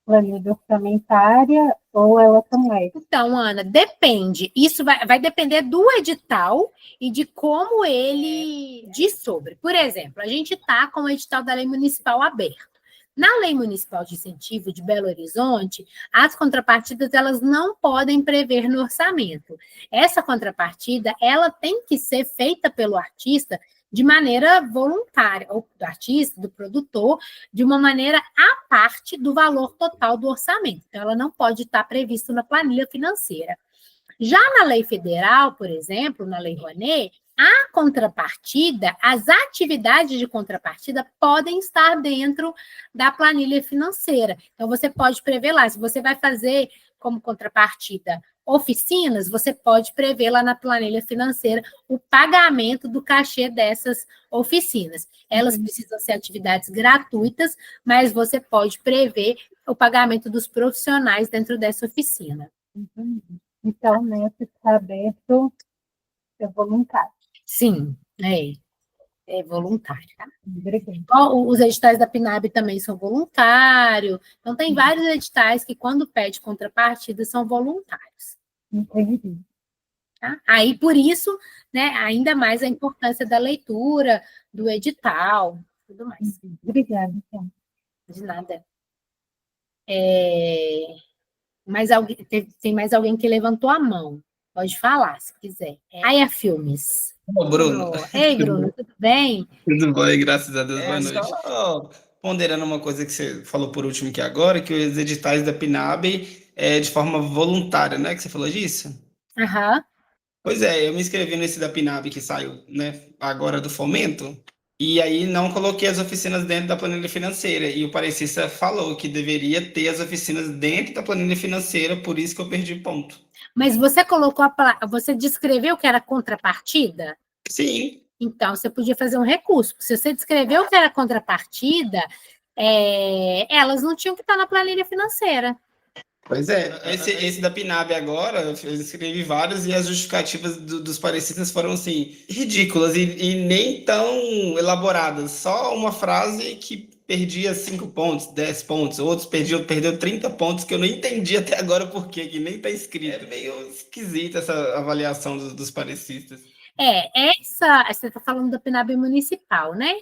planilha orçamentária ou elas são extras? Então, Ana, depende. Isso vai depender do edital e de como ele diz sobre. Por exemplo, a gente está com o edital da Lei Municipal aberto. Na Lei Municipal de Incentivo de Belo Horizonte, as contrapartidas elas não podem prever no orçamento. Essa contrapartida ela tem que ser feita pelo artista de maneira voluntária, ou do artista, do produtor, de uma maneira à parte do valor total do orçamento. Então, ela não pode estar prevista na planilha financeira. Já na lei federal, por exemplo, na Lei Rouanet, a contrapartida, as atividades de contrapartida podem estar dentro da planilha financeira. Então, você pode prever lá, se você vai fazer como contrapartida oficinas, você pode prever lá na planilha financeira o pagamento do cachê dessas oficinas. Elas precisam ser atividades gratuitas, mas você pode prever o pagamento dos profissionais dentro dessa oficina. Então, nesse que está aberto, é voluntário. Sim, é voluntário. Tá? Obrigada. Os editais da PNAB também são voluntários. Então, tem vários editais que, quando pede contrapartida, são voluntários. Entendi. Tá? Aí, por isso, né, ainda mais a importância da leitura, do edital, tudo mais. Obrigada, então. De nada. Tem mais alguém que levantou a mão. Pode falar, se quiser. Aya Filmes. Ô, Bruno. Ei, Bruno, tudo bem? Tudo bem, graças a Deus, boa noite. Só ponderando uma coisa que você falou por último aqui agora, que os editais da PNAB é de forma voluntária, né? Que você falou disso? Aham. Pois é, eu me inscrevi nesse da PNAB que saiu, né, agora do Fomento, e aí não coloquei as oficinas dentro da planilha financeira, e o parecista falou que deveria ter as oficinas dentro da planilha financeira, por isso que eu perdi ponto. Mas você descreveu que era contrapartida? Sim. Então, você podia fazer um recurso. Se você descreveu que era contrapartida, elas não tinham que estar na planilha financeira. Pois é, esse da PNAB agora, eu escrevi vários e as justificativas dos parecistas foram, assim, ridículas e nem tão elaboradas. Só uma frase que perdia 5 pontos, 10 pontos, outros perdeu 30 pontos, que eu não entendi até agora por quê, que nem tá escrito. É meio esquisita essa avaliação dos parecistas. Você está falando da PNAB municipal, né?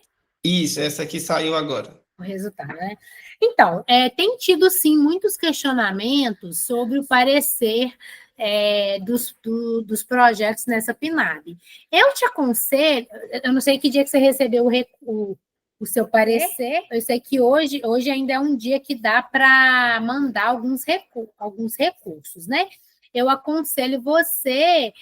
Isso, essa aqui saiu agora. O resultado, né? Então, tem tido, sim, muitos questionamentos sobre o parecer dos projetos nessa PNAB. Eu te aconselho, eu não sei que dia que você recebeu o seu parecer, eu sei que hoje ainda é um dia que dá para mandar alguns recursos, né? Eu aconselho você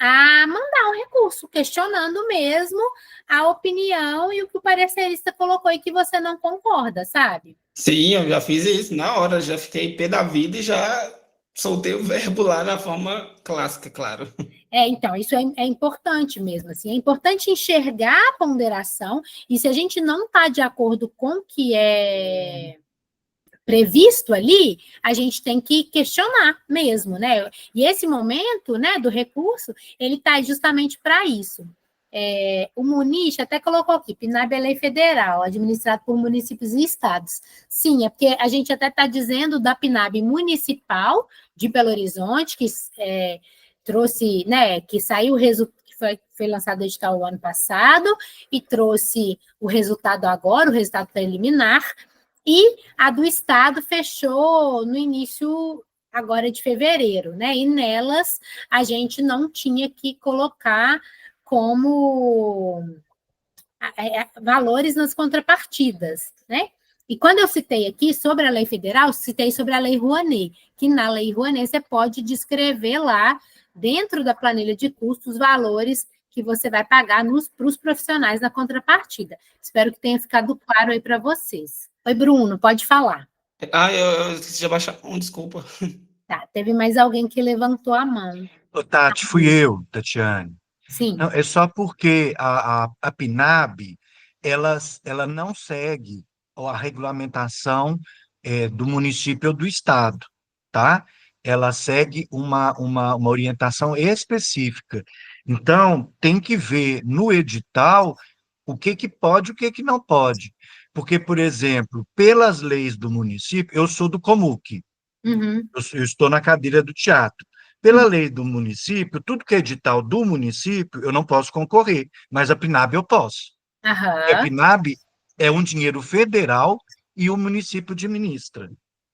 a mandar um recurso, questionando mesmo a opinião e o que o parecerista colocou e que você não concorda, sabe? Sim, eu já fiz isso na hora, já fiquei pé da vida e já soltei o verbo lá na forma clássica, claro. Então, isso é importante mesmo, assim, é importante enxergar a ponderação, e se a gente não está de acordo com o que é previsto ali, a gente tem que questionar mesmo, né? E esse momento, né, do recurso, ele está justamente para isso. O Muniz até colocou aqui, PNAB é lei federal, administrado por municípios e estados. Sim, é porque a gente até está dizendo da PNAB municipal de Belo Horizonte, que trouxe, né, que saiu o resultado, que foi lançado o edital o ano passado, e trouxe o resultado agora, o resultado preliminar, e a do Estado fechou no início agora de fevereiro, né? E nelas a gente não tinha que colocar como valores nas contrapartidas, né? E quando eu citei aqui sobre a lei federal, citei sobre a lei Rouanet, que na lei Rouanet você pode descrever lá, dentro da planilha de custos, os valores que você vai pagar para os profissionais na contrapartida. Espero que tenha ficado claro aí para vocês. Oi, Bruno, pode falar. Eu esqueci de abaixar a mão, desculpa. Tá, teve mais alguém que levantou a mão. Tati, fui eu, Tatiane. Sim. Não, é só porque a PNAB ela não segue a regulamentação do município ou do estado, tá? Ela segue uma orientação específica. Então, tem que ver no edital o que pode e o que não pode. Porque, por exemplo, pelas leis do município, eu sou do Comuc, Uhum. eu estou na cadeira do teatro. Pela lei do município, tudo que é edital do município, eu não posso concorrer, mas a PNAB eu posso. Aham. A PNAB é um dinheiro federal e o município administra.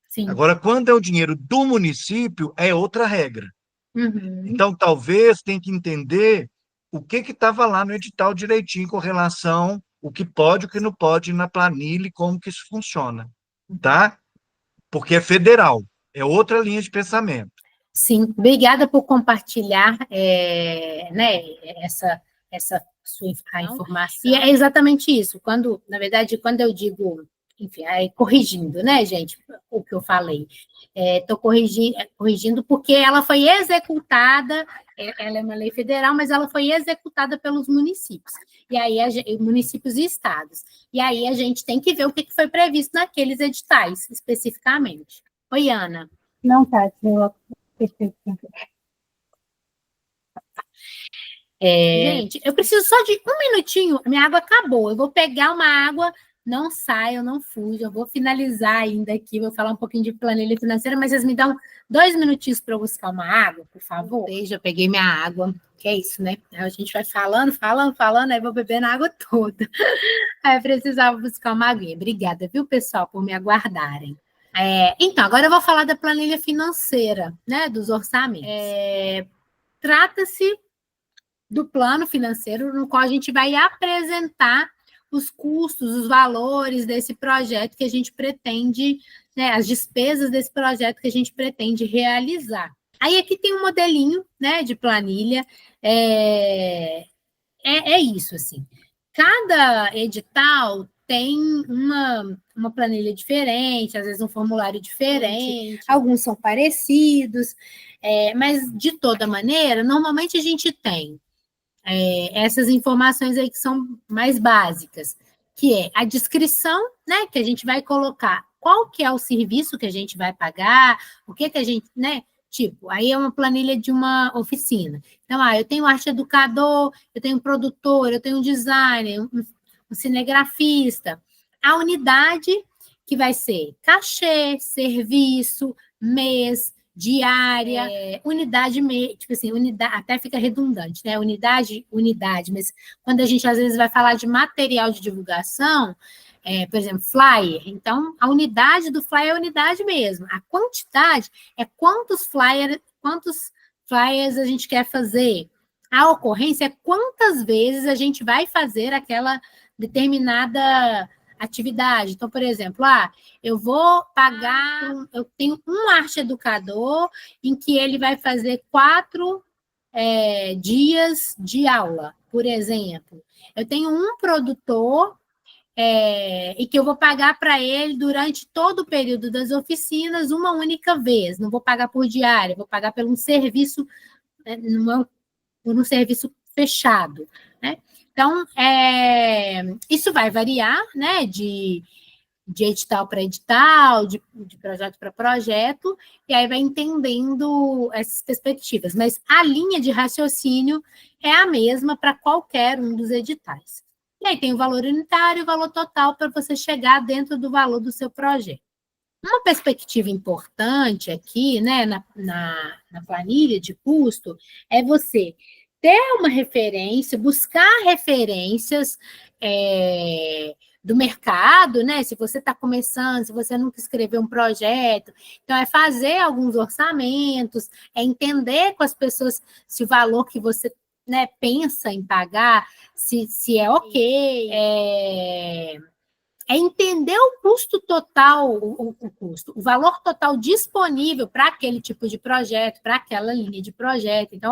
Sim. Agora, quando é o dinheiro do município, é outra regra. Uhum. Então, talvez tenha que entender o que estava lá no edital direitinho com relação o que pode, o que não pode na planilha e como que isso funciona, tá? Porque é federal, é outra linha de pensamento. Sim, obrigada por compartilhar né, essa sua informação. E é exatamente isso. Na verdade, quando eu digo, enfim, corrigindo, né, gente, o que eu falei, estou corrigindo porque ela foi executada, ela é uma lei federal, mas ela foi executada pelos municípios, e aí municípios e estados. E aí a gente tem que ver o que foi previsto naqueles editais, especificamente. Oi, Ana. Não, Tati, gente, eu preciso só de um minutinho, minha água acabou, eu vou pegar uma água, não saio, não fujo, eu vou finalizar ainda aqui, vou falar um pouquinho de planilha financeira, mas vocês me dão 2 minutinhos para eu buscar uma água, por favor? Já peguei minha água, que é isso, né? A gente vai falando, aí vou bebendo a água toda. Aí eu precisava buscar uma aguinha. Obrigada, viu, pessoal, por me aguardarem. Então, agora eu vou falar da planilha financeira, né, dos orçamentos. Trata-se do plano financeiro no qual a gente vai apresentar os custos, os valores desse projeto que a gente pretende, né, as despesas desse projeto que a gente pretende realizar. Aí aqui tem um modelinho, né, de planilha, é isso, assim. Cada edital tem uma planilha diferente, às vezes um formulário diferente, alguns são parecidos, mas, de toda maneira, normalmente a gente tem essas informações aí que são mais básicas, que é a descrição, né, que a gente vai colocar qual que é o serviço que a gente vai pagar, o que a gente, né, tipo, aí é uma planilha de uma oficina. Então, eu tenho um arte educador, eu tenho um produtor, eu tenho um designer, um cinegrafista. A unidade que vai ser cachê, serviço, mês, diária, unidade, tipo assim, unidade, até fica redundante, né? Unidade, mas quando a gente às vezes vai falar de material de divulgação, por exemplo, flyer, então a unidade do flyer é a unidade mesmo, a quantidade é quantos flyers a gente quer fazer, a ocorrência é quantas vezes a gente vai fazer aquela determinada atividade. Então, por exemplo, eu vou pagar, eu tenho um arte educador em que ele vai fazer 4 dias de aula, por exemplo. Eu tenho um produtor e que eu vou pagar para ele durante todo o período das oficinas uma única vez. Não vou pagar por diária, vou pagar por um serviço, por um serviço fechado, né? Então, isso vai variar, né, de edital para edital, de projeto para projeto, e aí vai entendendo essas perspectivas. Mas a linha de raciocínio é a mesma para qualquer um dos editais. E aí tem o valor unitário e o valor total para você chegar dentro do valor do seu projeto. Uma perspectiva importante aqui, né, na planilha de custo, é você ter uma referência, buscar referências do mercado, né? Se você está começando, se você nunca escreveu um projeto, então é fazer alguns orçamentos, é entender com as pessoas se o valor que você, né, pensa em pagar, se é ok, entender o custo total, o valor total disponível para aquele tipo de projeto, para aquela linha de projeto. Então,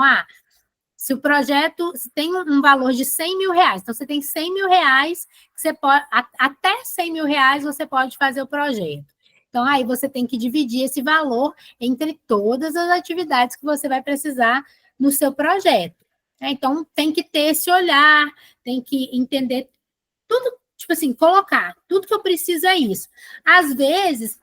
se o projeto tem um valor de 100 mil reais, então você tem 100 mil reais, que você pode, até 100 mil reais você pode fazer o projeto. Então, aí você tem que dividir esse valor entre todas as atividades que você vai precisar no seu projeto. Então, tem que ter esse olhar, tem que entender tudo, tipo assim, colocar tudo que eu preciso é isso. Às vezes,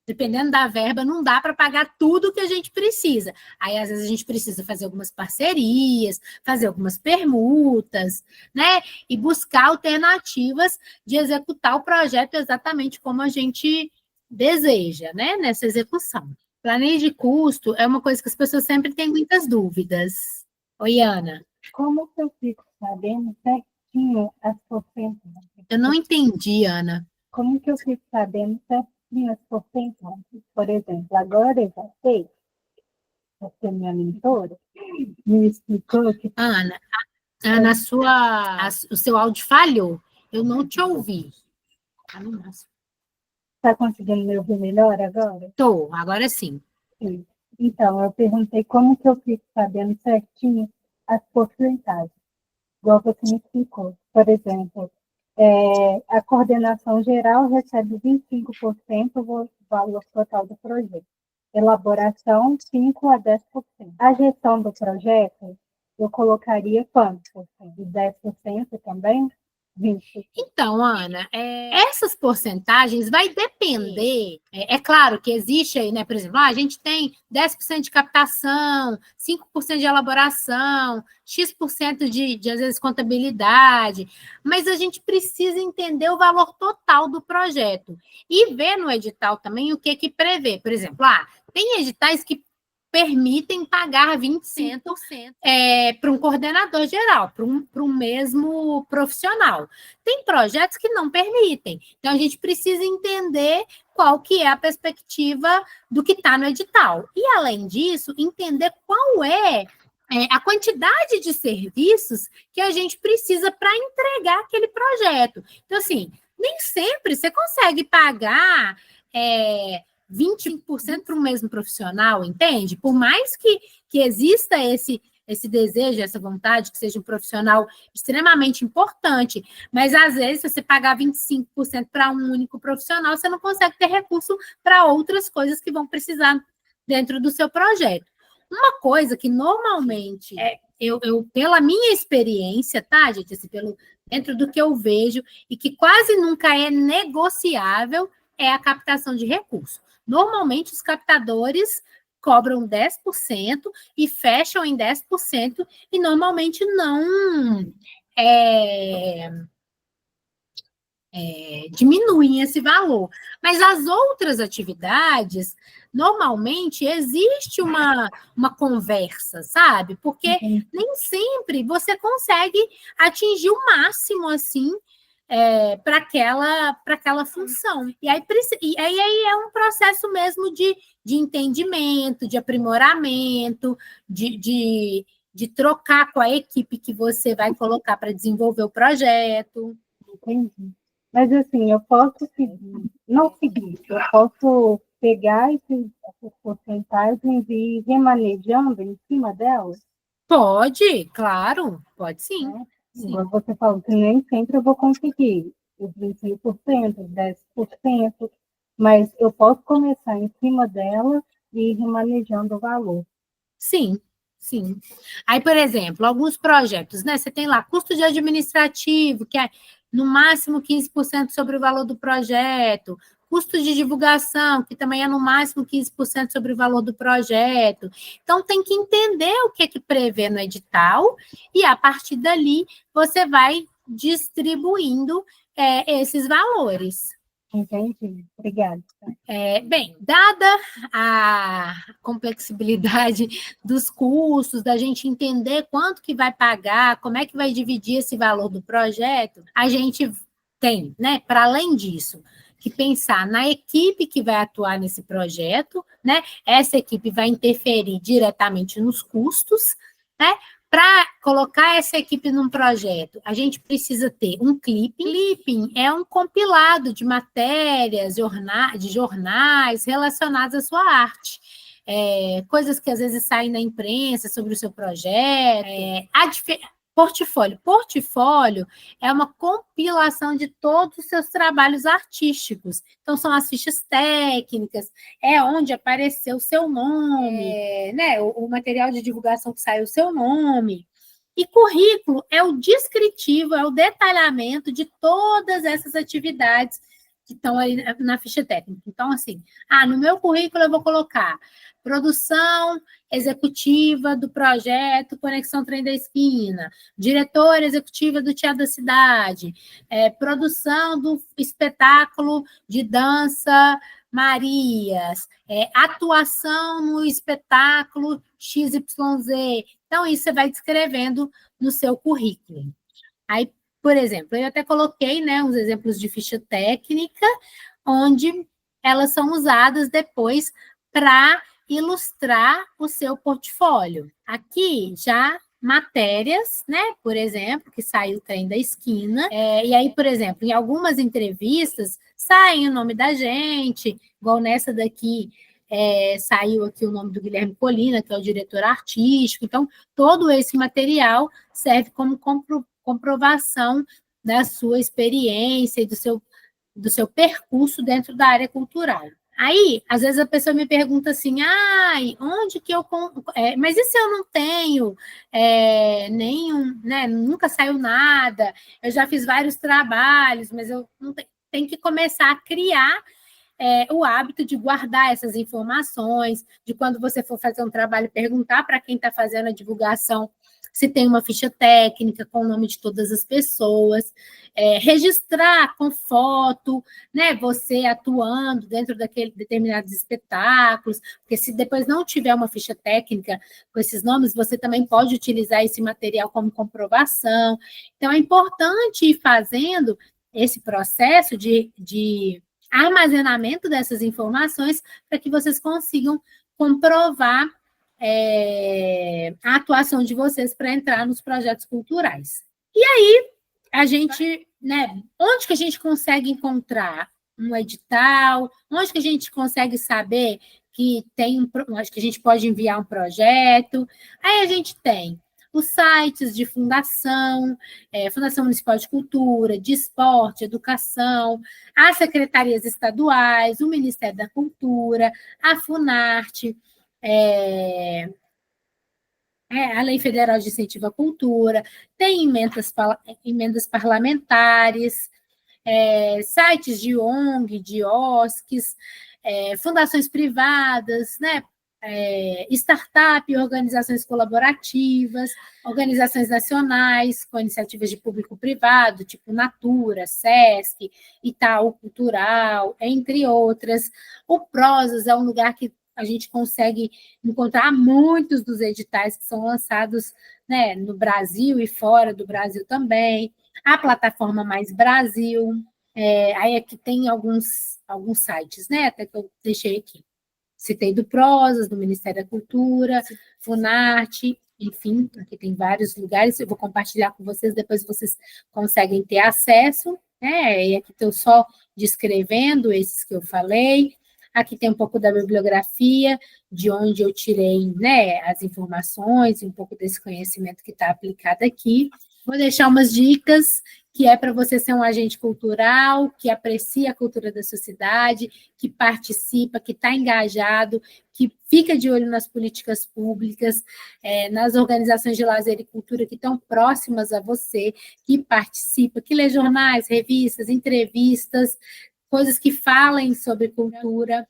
dependendo da verba, não dá para pagar tudo que a gente precisa. Aí, às vezes, a gente precisa fazer algumas parcerias, fazer algumas permutas, né? E buscar alternativas de executar o projeto exatamente como a gente deseja, né? Nessa execução. Planilha de custo é uma coisa que as pessoas sempre têm muitas dúvidas. Oi, Ana. Como que eu fico sabendo certinho as porcentagens? Eu não entendi, Ana. Como que eu fico sabendo certinho as porcentagens? Por exemplo, agora eu já sei, você, minha mentora, me explicou que... Ana, o seu áudio falhou. Eu não te ouvi. Está conseguindo me ouvir melhor agora? Estou, agora sim. Sim. Então, eu perguntei como que eu fico sabendo certinho as porcentagens, igual você me explicou. Por exemplo, a coordenação geral recebe 25% do valor total do projeto. Elaboração, 5% a 10%. A gestão do projeto, eu colocaria quanto? De 10% também? 20%. Então, Ana, essas porcentagens vai depender. É claro que existe aí, né? Por exemplo, a gente tem 10% de captação, 5% de elaboração, X% de, às vezes, contabilidade, mas a gente precisa entender o valor total do projeto e ver no edital também o que prevê. Por exemplo, tem editais que permitem pagar 20% para um coordenador geral, para um mesmo profissional. Tem projetos que não permitem. Então, a gente precisa entender qual que é a perspectiva do que está no edital. E, além disso, entender qual é a quantidade de serviços que a gente precisa para entregar aquele projeto. Então, assim, nem sempre você consegue pagar 20% para o mesmo profissional, entende? Por mais que exista esse desejo, essa vontade, que seja um profissional extremamente importante, mas, às vezes, se você pagar 25% para um único profissional, você não consegue ter recurso para outras coisas que vão precisar dentro do seu projeto. Uma coisa que, normalmente, eu pela minha experiência, tá, gente, assim, dentro do que eu vejo, e que quase nunca é negociável, é a captação de recursos. Normalmente, os captadores cobram 10% e fecham em 10%, e normalmente não diminuem esse valor. Mas as outras atividades, normalmente, existe uma conversa, sabe? Porque nem sempre você consegue atingir o máximo, assim, para aquela função. E aí é um processo mesmo de entendimento, de aprimoramento, de trocar com a equipe que você vai colocar para desenvolver o projeto. Entendi. Mas, assim, eu posso não seguir, eu posso pegar essas porcentagens e ir remanejando em cima delas? Pode, claro, pode sim. Sim. Igual você falou que nem sempre eu vou conseguir os 25%, os 10%, mas eu posso começar em cima dela e ir remanejando o valor. Sim, sim. Aí, por exemplo, alguns projetos, né? Você tem lá custo de administrativo, que é no máximo 15% sobre o valor do projeto, custo de divulgação, que também é no máximo 15% sobre o valor do projeto. Então, tem que entender o que prevê no edital, e, a partir dali, você vai distribuindo esses valores. Entendi. Obrigada. Bem, dada a complexibilidade dos custos, da gente entender quanto que vai pagar, como é que vai dividir esse valor do projeto, a gente tem, né, para além disso, que pensar na equipe que vai atuar nesse projeto, né? Essa equipe vai interferir diretamente nos custos, né? Para colocar essa equipe num projeto, a gente precisa ter um clipping. Clipping é um compilado de matérias, de jornais relacionados à sua arte. Coisas que às vezes saem na imprensa sobre o seu projeto. Portfólio. Portfólio é uma compilação de todos os seus trabalhos artísticos. Então, são as fichas técnicas, é onde apareceu o seu nome, né? O material de divulgação que saiu o seu nome. E currículo é o descritivo, é o detalhamento de todas essas atividades que estão aí na ficha técnica. Então, assim, no meu currículo eu vou colocar produção executiva do projeto Conexão Trem da Esquina, diretora executiva do Teatro da Cidade, produção do espetáculo de dança Marias, atuação no espetáculo XYZ. Então, isso você vai descrevendo no seu currículo. Aí, por exemplo, eu até coloquei, né, uns exemplos de ficha técnica, onde elas são usadas depois para ilustrar o seu portfólio. Aqui, já matérias, né, por exemplo, que saiu o Trem da Esquina, e aí, por exemplo, em algumas entrevistas, sai o nome da gente, igual nessa daqui, saiu aqui o nome do Guilherme Colina, que é o diretor artístico. Então, todo esse material serve como comprovação da sua experiência e do seu percurso dentro da área cultural. Aí, às vezes, a pessoa me pergunta assim, onde que eu... mas e se eu não tenho nenhum, né, nunca saiu nada, eu já fiz vários trabalhos, mas eu não tenho que começar a criar o hábito de guardar essas informações, de quando você for fazer um trabalho, perguntar para quem está fazendo a divulgação se tem uma ficha técnica com o nome de todas as pessoas, registrar com foto, né, você atuando dentro daquele determinados espetáculos, porque se depois não tiver uma ficha técnica com esses nomes, você também pode utilizar esse material como comprovação. Então, é importante ir fazendo esse processo de armazenamento dessas informações para que vocês consigam comprovar a atuação de vocês para entrar nos projetos culturais. E aí, a gente, né, onde que a gente consegue encontrar um edital, onde que a gente consegue saber que acho que a gente pode enviar um projeto. Aí a gente tem os sites de fundação, Fundação Municipal de Cultura, de Esporte, Educação, as secretarias estaduais, o Ministério da Cultura, a Funarte, a Lei Federal de Incentivo à Cultura, tem emendas parlamentares, sites de ONG, de OSCs, fundações privadas, né? Startup, organizações colaborativas, organizações nacionais com iniciativas de público-privado, tipo Natura, SESC, Itaú Cultural, entre outras. O Prozas é um lugar que a gente consegue encontrar muitos dos editais que são lançados, né, no Brasil e fora do Brasil também. A plataforma Mais Brasil, aí aqui tem alguns sites, né, até que eu deixei aqui. Citei do Prozas, do Ministério da Cultura, Funarte, enfim, aqui tem vários lugares, eu vou compartilhar com vocês, depois vocês conseguem ter acesso, né? E aqui estou só descrevendo esses que eu falei. Aqui tem um pouco da bibliografia, de onde eu tirei, né, as informações, um pouco desse conhecimento que está aplicado aqui. Vou deixar umas dicas, que é para você ser um agente cultural, que aprecia a cultura da sociedade, que participa, que está engajado, que fica de olho nas políticas públicas, nas organizações de lazer e cultura que estão próximas a você, que participa, que lê jornais, revistas, entrevistas, coisas que falem sobre cultura,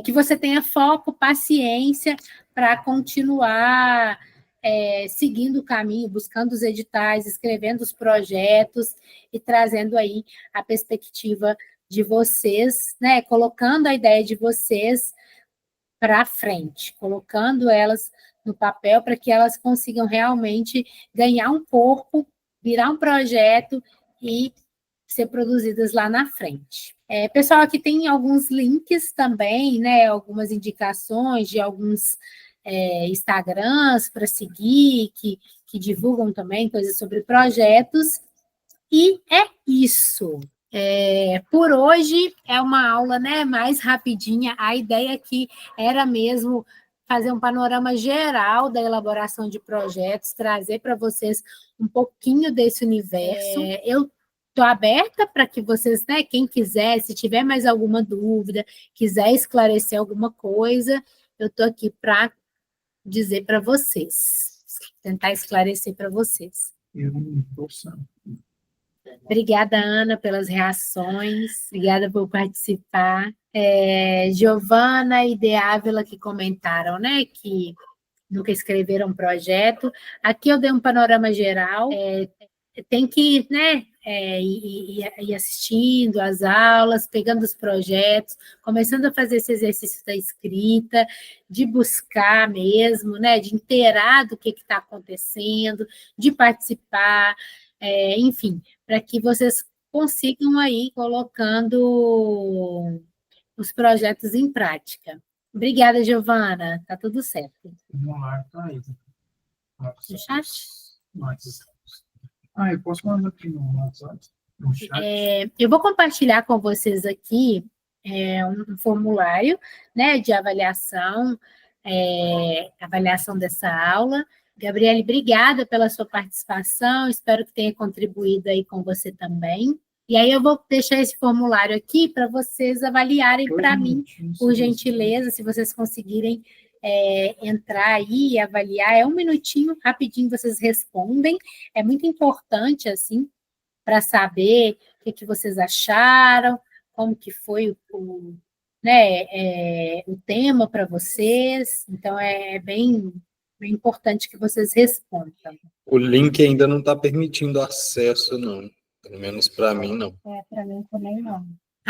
que você tenha foco, paciência para continuar seguindo o caminho, buscando os editais, escrevendo os projetos e trazendo aí a perspectiva de vocês, né, colocando a ideia de vocês para frente, colocando elas no papel para que elas consigam realmente ganhar um corpo, virar um projeto e ser produzidas lá na frente. Pessoal, aqui tem alguns links também, né, algumas indicações de alguns Instagrams para seguir, que divulgam também coisas sobre projetos, e é isso. Por hoje é uma aula, né, mais rapidinha, a ideia aqui era mesmo fazer um panorama geral da elaboração de projetos, trazer para vocês um pouquinho desse universo. Eu estou aberta para que vocês, né, quem quiser, se tiver mais alguma dúvida, quiser esclarecer alguma coisa, eu estou aqui para dizer para vocês, tentar esclarecer para vocês. Obrigada, Ana, pelas reações, obrigada por participar. Giovana e De Ávila que comentaram, né, que nunca escreveram um projeto. Aqui eu dei um panorama geral, tem que, né, ir assistindo às aulas, pegando os projetos, começando a fazer esse exercício da escrita, de buscar mesmo, né, de inteirar do que está acontecendo, de participar, enfim, para que vocês consigam aí colocando os projetos em prática. Obrigada, Giovana, tá tudo certo. Vamos lá, tá aí. No chat? Eu posso mandar aqui no WhatsApp, no chat. Eu vou compartilhar com vocês aqui um formulário, né, de avaliação dessa aula. Gabriele, obrigada pela sua participação, espero que tenha contribuído aí com você também. E aí eu vou deixar esse formulário aqui para vocês avaliarem para mim, por gentileza, se vocês conseguirem entrar aí e avaliar, 1 minutinho, rapidinho vocês respondem, é muito importante, assim, para saber o que vocês acharam, como que foi o tema para vocês, então é bem É importante que vocês respondam. O link ainda não está permitindo acesso, não. Pelo menos para mim, não. Para mim também não.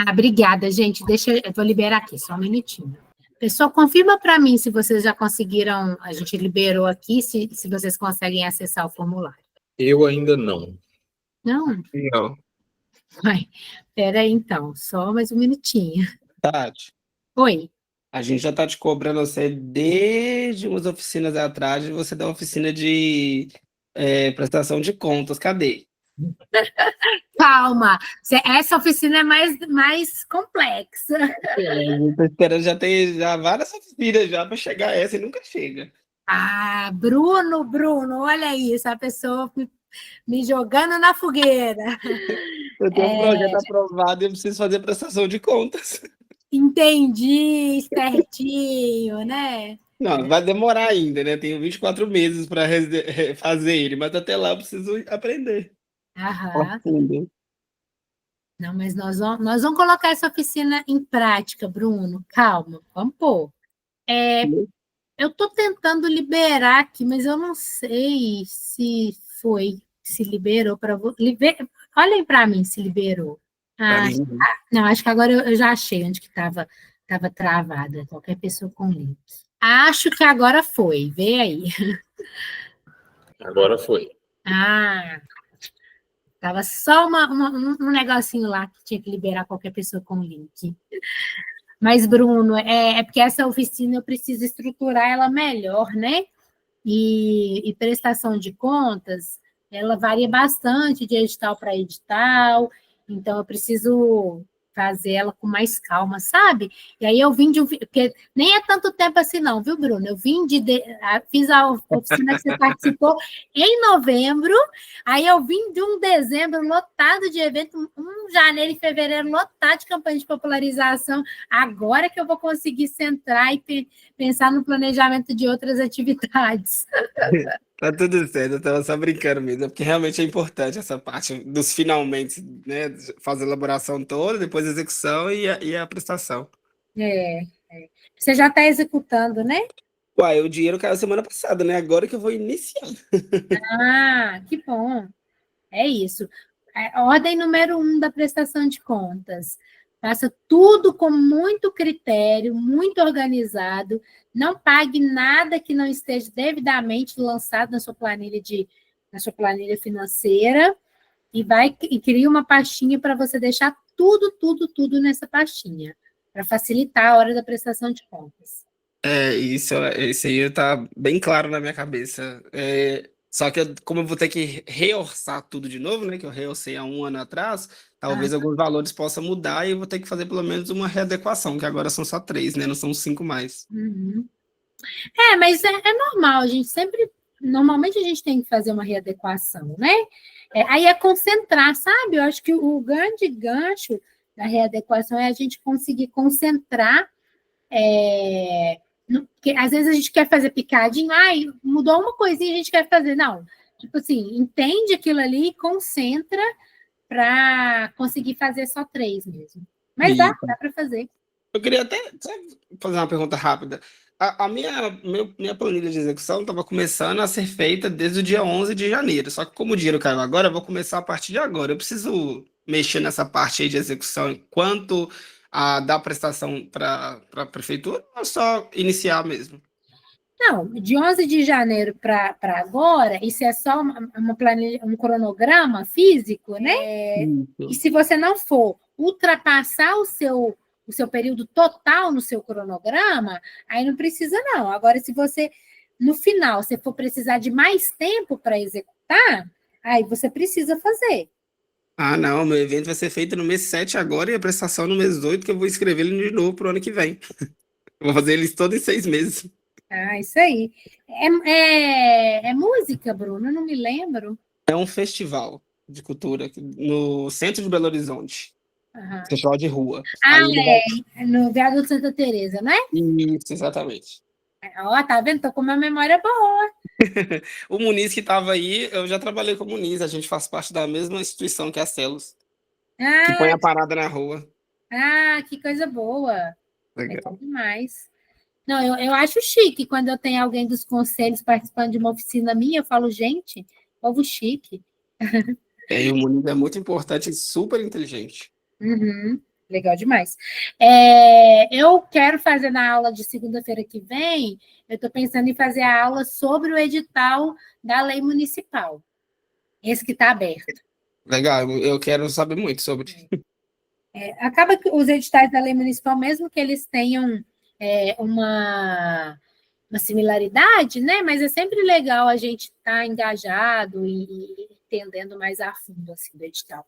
Obrigada, gente. Eu vou liberar aqui, só um minutinho. Pessoal, confirma para mim se vocês já conseguiram, a gente liberou aqui, se vocês conseguem acessar o formulário. Eu ainda não. Não? Não. Ai, pera aí, então, só mais um minutinho. Tati, Oi. a gente já tá te cobrando você desde umas oficinas atrás, de você dar uma oficina de prestação de contas. Cadê? Calma, essa oficina é mais complexa. Eu tô esperando já ter várias oficinas já para chegar essa e nunca chega. Ah, Bruno, olha isso, a pessoa me jogando na fogueira. Eu tenho um projeto aprovado e eu preciso fazer prestação de contas. Entendi, certinho, né? Não, vai demorar ainda, né? Tenho 24 meses para fazer ele, mas até lá eu preciso aprender. Aham. Aprender. Não, mas nós vamos colocar essa oficina em prática, Bruno. Calma, vamos pôr. Eu estou tentando liberar aqui, mas eu não sei se liberou para você. Olhem para mim se liberou. Não, acho que agora eu já achei onde que estava travada. Qualquer pessoa com link. Acho que agora foi. Vê aí. Agora foi. Tava só um negocinho lá que tinha que liberar qualquer pessoa com link. Mas, Bruno, é porque essa oficina eu preciso estruturar ela melhor, né? E prestação de contas, ela varia bastante de edital para edital, então eu preciso fazer ela com mais calma, sabe? E aí eu vim porque nem é tanto tempo assim não, viu, Bruno? Eu vim fiz a oficina que você participou em novembro, aí eu vim de um dezembro lotado de evento, janeiro e fevereiro lotado de campanha de popularização, agora que eu vou conseguir centrar e pensar no planejamento de outras atividades. Tá tudo certo, eu tava só brincando mesmo, porque realmente é importante essa parte dos finalmente, né? Fazer a elaboração toda, depois a execução e a prestação. Você já está executando, né? Uai, o dinheiro caiu semana passada, né? Agora que eu vou iniciar. Que bom. É isso. Ordem número 1 da prestação de contas. Faça tudo com muito critério, muito organizado. Não pague nada que não esteja devidamente lançado na sua planilha financeira e crie uma pastinha para você deixar tudo nessa pastinha, para facilitar a hora da prestação de contas. Isso aí tá bem claro na minha cabeça. Só que como eu vou ter que reorçar tudo de novo, né? Que eu reorcei há 1 ano atrás, talvez alguns valores possam mudar e eu vou ter que fazer pelo menos uma readequação, que agora são só 3, né? Não são 5 mais. Uhum. Mas é normal, normalmente a gente tem que fazer uma readequação, né? Aí é concentrar, sabe? Eu acho que o grande gancho da readequação é a gente conseguir concentrar, porque às vezes a gente quer fazer picadinho, mudou uma coisinha, a gente quer fazer, não. Tipo assim, entende aquilo ali e concentra para conseguir fazer só 3 mesmo. Mas dá para fazer. Eu queria até fazer uma pergunta rápida. A minha planilha de execução estava começando a ser feita desde o dia 11 de janeiro. Só que como o dinheiro caiu agora, eu vou começar a partir de agora. Eu preciso mexer nessa parte aí de execução enquanto dar prestação para a prefeitura ou só iniciar mesmo? Não, de 11 de janeiro para agora, isso é só uma planilha, um cronograma físico, né? E se você não for ultrapassar o seu período total no seu cronograma, aí não precisa não. Agora, se você, no final, você for precisar de mais tempo para executar, aí você precisa fazer. Não, meu evento vai ser feito no mês 7 agora e a prestação no mês 8, que eu vou escrever ele de novo para o ano que vem. Eu vou fazer eles todos em 6 meses. Isso aí. É música, Bruno? Eu não me lembro. É um festival de cultura no centro de Belo Horizonte. Festival de rua. No Viaduto Santa Teresa, não é? Isso, exatamente. Tá vendo? Tô com uma memória boa. O Muniz que estava aí, eu já trabalhei com o Muniz, a gente faz parte da mesma instituição que a Celos, que põe a parada na rua. Que coisa boa. Legal. Demais. Não, eu acho chique quando eu tenho alguém dos conselhos participando de uma oficina minha, eu falo, gente, povo chique. E o Muniz é muito importante e super inteligente. Uhum, legal demais. Eu quero fazer na aula de segunda-feira que vem, eu estou pensando em fazer a aula sobre o edital da lei municipal, esse que está aberto. Legal, eu quero saber muito sobre. Acaba que os editais da lei municipal, mesmo que eles tenham uma similaridade, né? Mas é sempre legal a gente estar engajado e entendendo mais a fundo assim, do edital.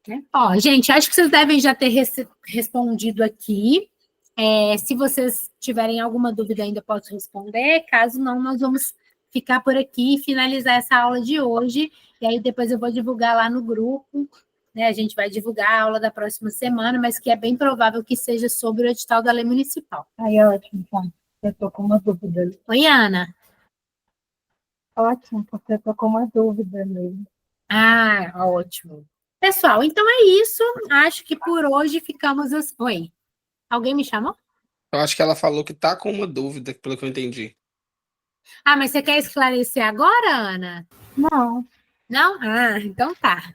Né? Ó, gente, acho que vocês devem já ter respondido aqui. Se vocês tiverem alguma dúvida, ainda posso responder. Caso não, nós vamos ficar por aqui e finalizar essa aula de hoje. E aí depois eu vou divulgar lá no grupo. Né? A gente vai divulgar a aula da próxima semana, mas que é bem provável que seja sobre o edital da lei municipal. Aí, ótimo, tá. Eu tô com uma dúvida. Oi, Ana. Ótimo, porque eu tô com uma dúvida mesmo. Ah, ótimo. Pessoal, então é isso. Acho que por hoje ficamos assim. Oi, alguém me chamou? Eu acho que ela falou que tá com uma dúvida, pelo que eu entendi. Ah, mas você quer esclarecer agora, Ana? Não. Não? Ah, então tá.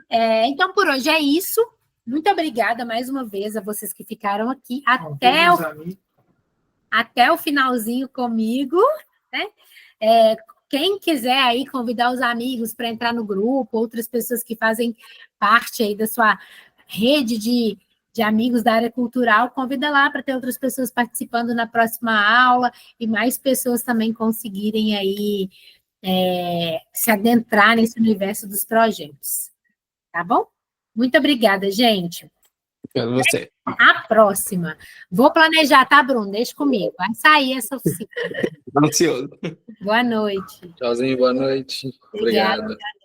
Então por hoje é isso. Muito obrigada mais uma vez a vocês que ficaram aqui até o finalzinho comigo, né? Quem quiser aí convidar os amigos para entrar no grupo, outras pessoas que fazem parte aí da sua rede de amigos da área cultural, convida lá para ter outras pessoas participando na próxima aula e mais pessoas também conseguirem aí se adentrar nesse universo dos projetos. Tá bom? Muito obrigada, gente. Quero você. A próxima. Vou planejar, tá, Bruno? Deixa comigo. Vai sair essa oficina. Ansioso. Boa noite. Tchauzinho, boa noite. Obrigada. Obrigado.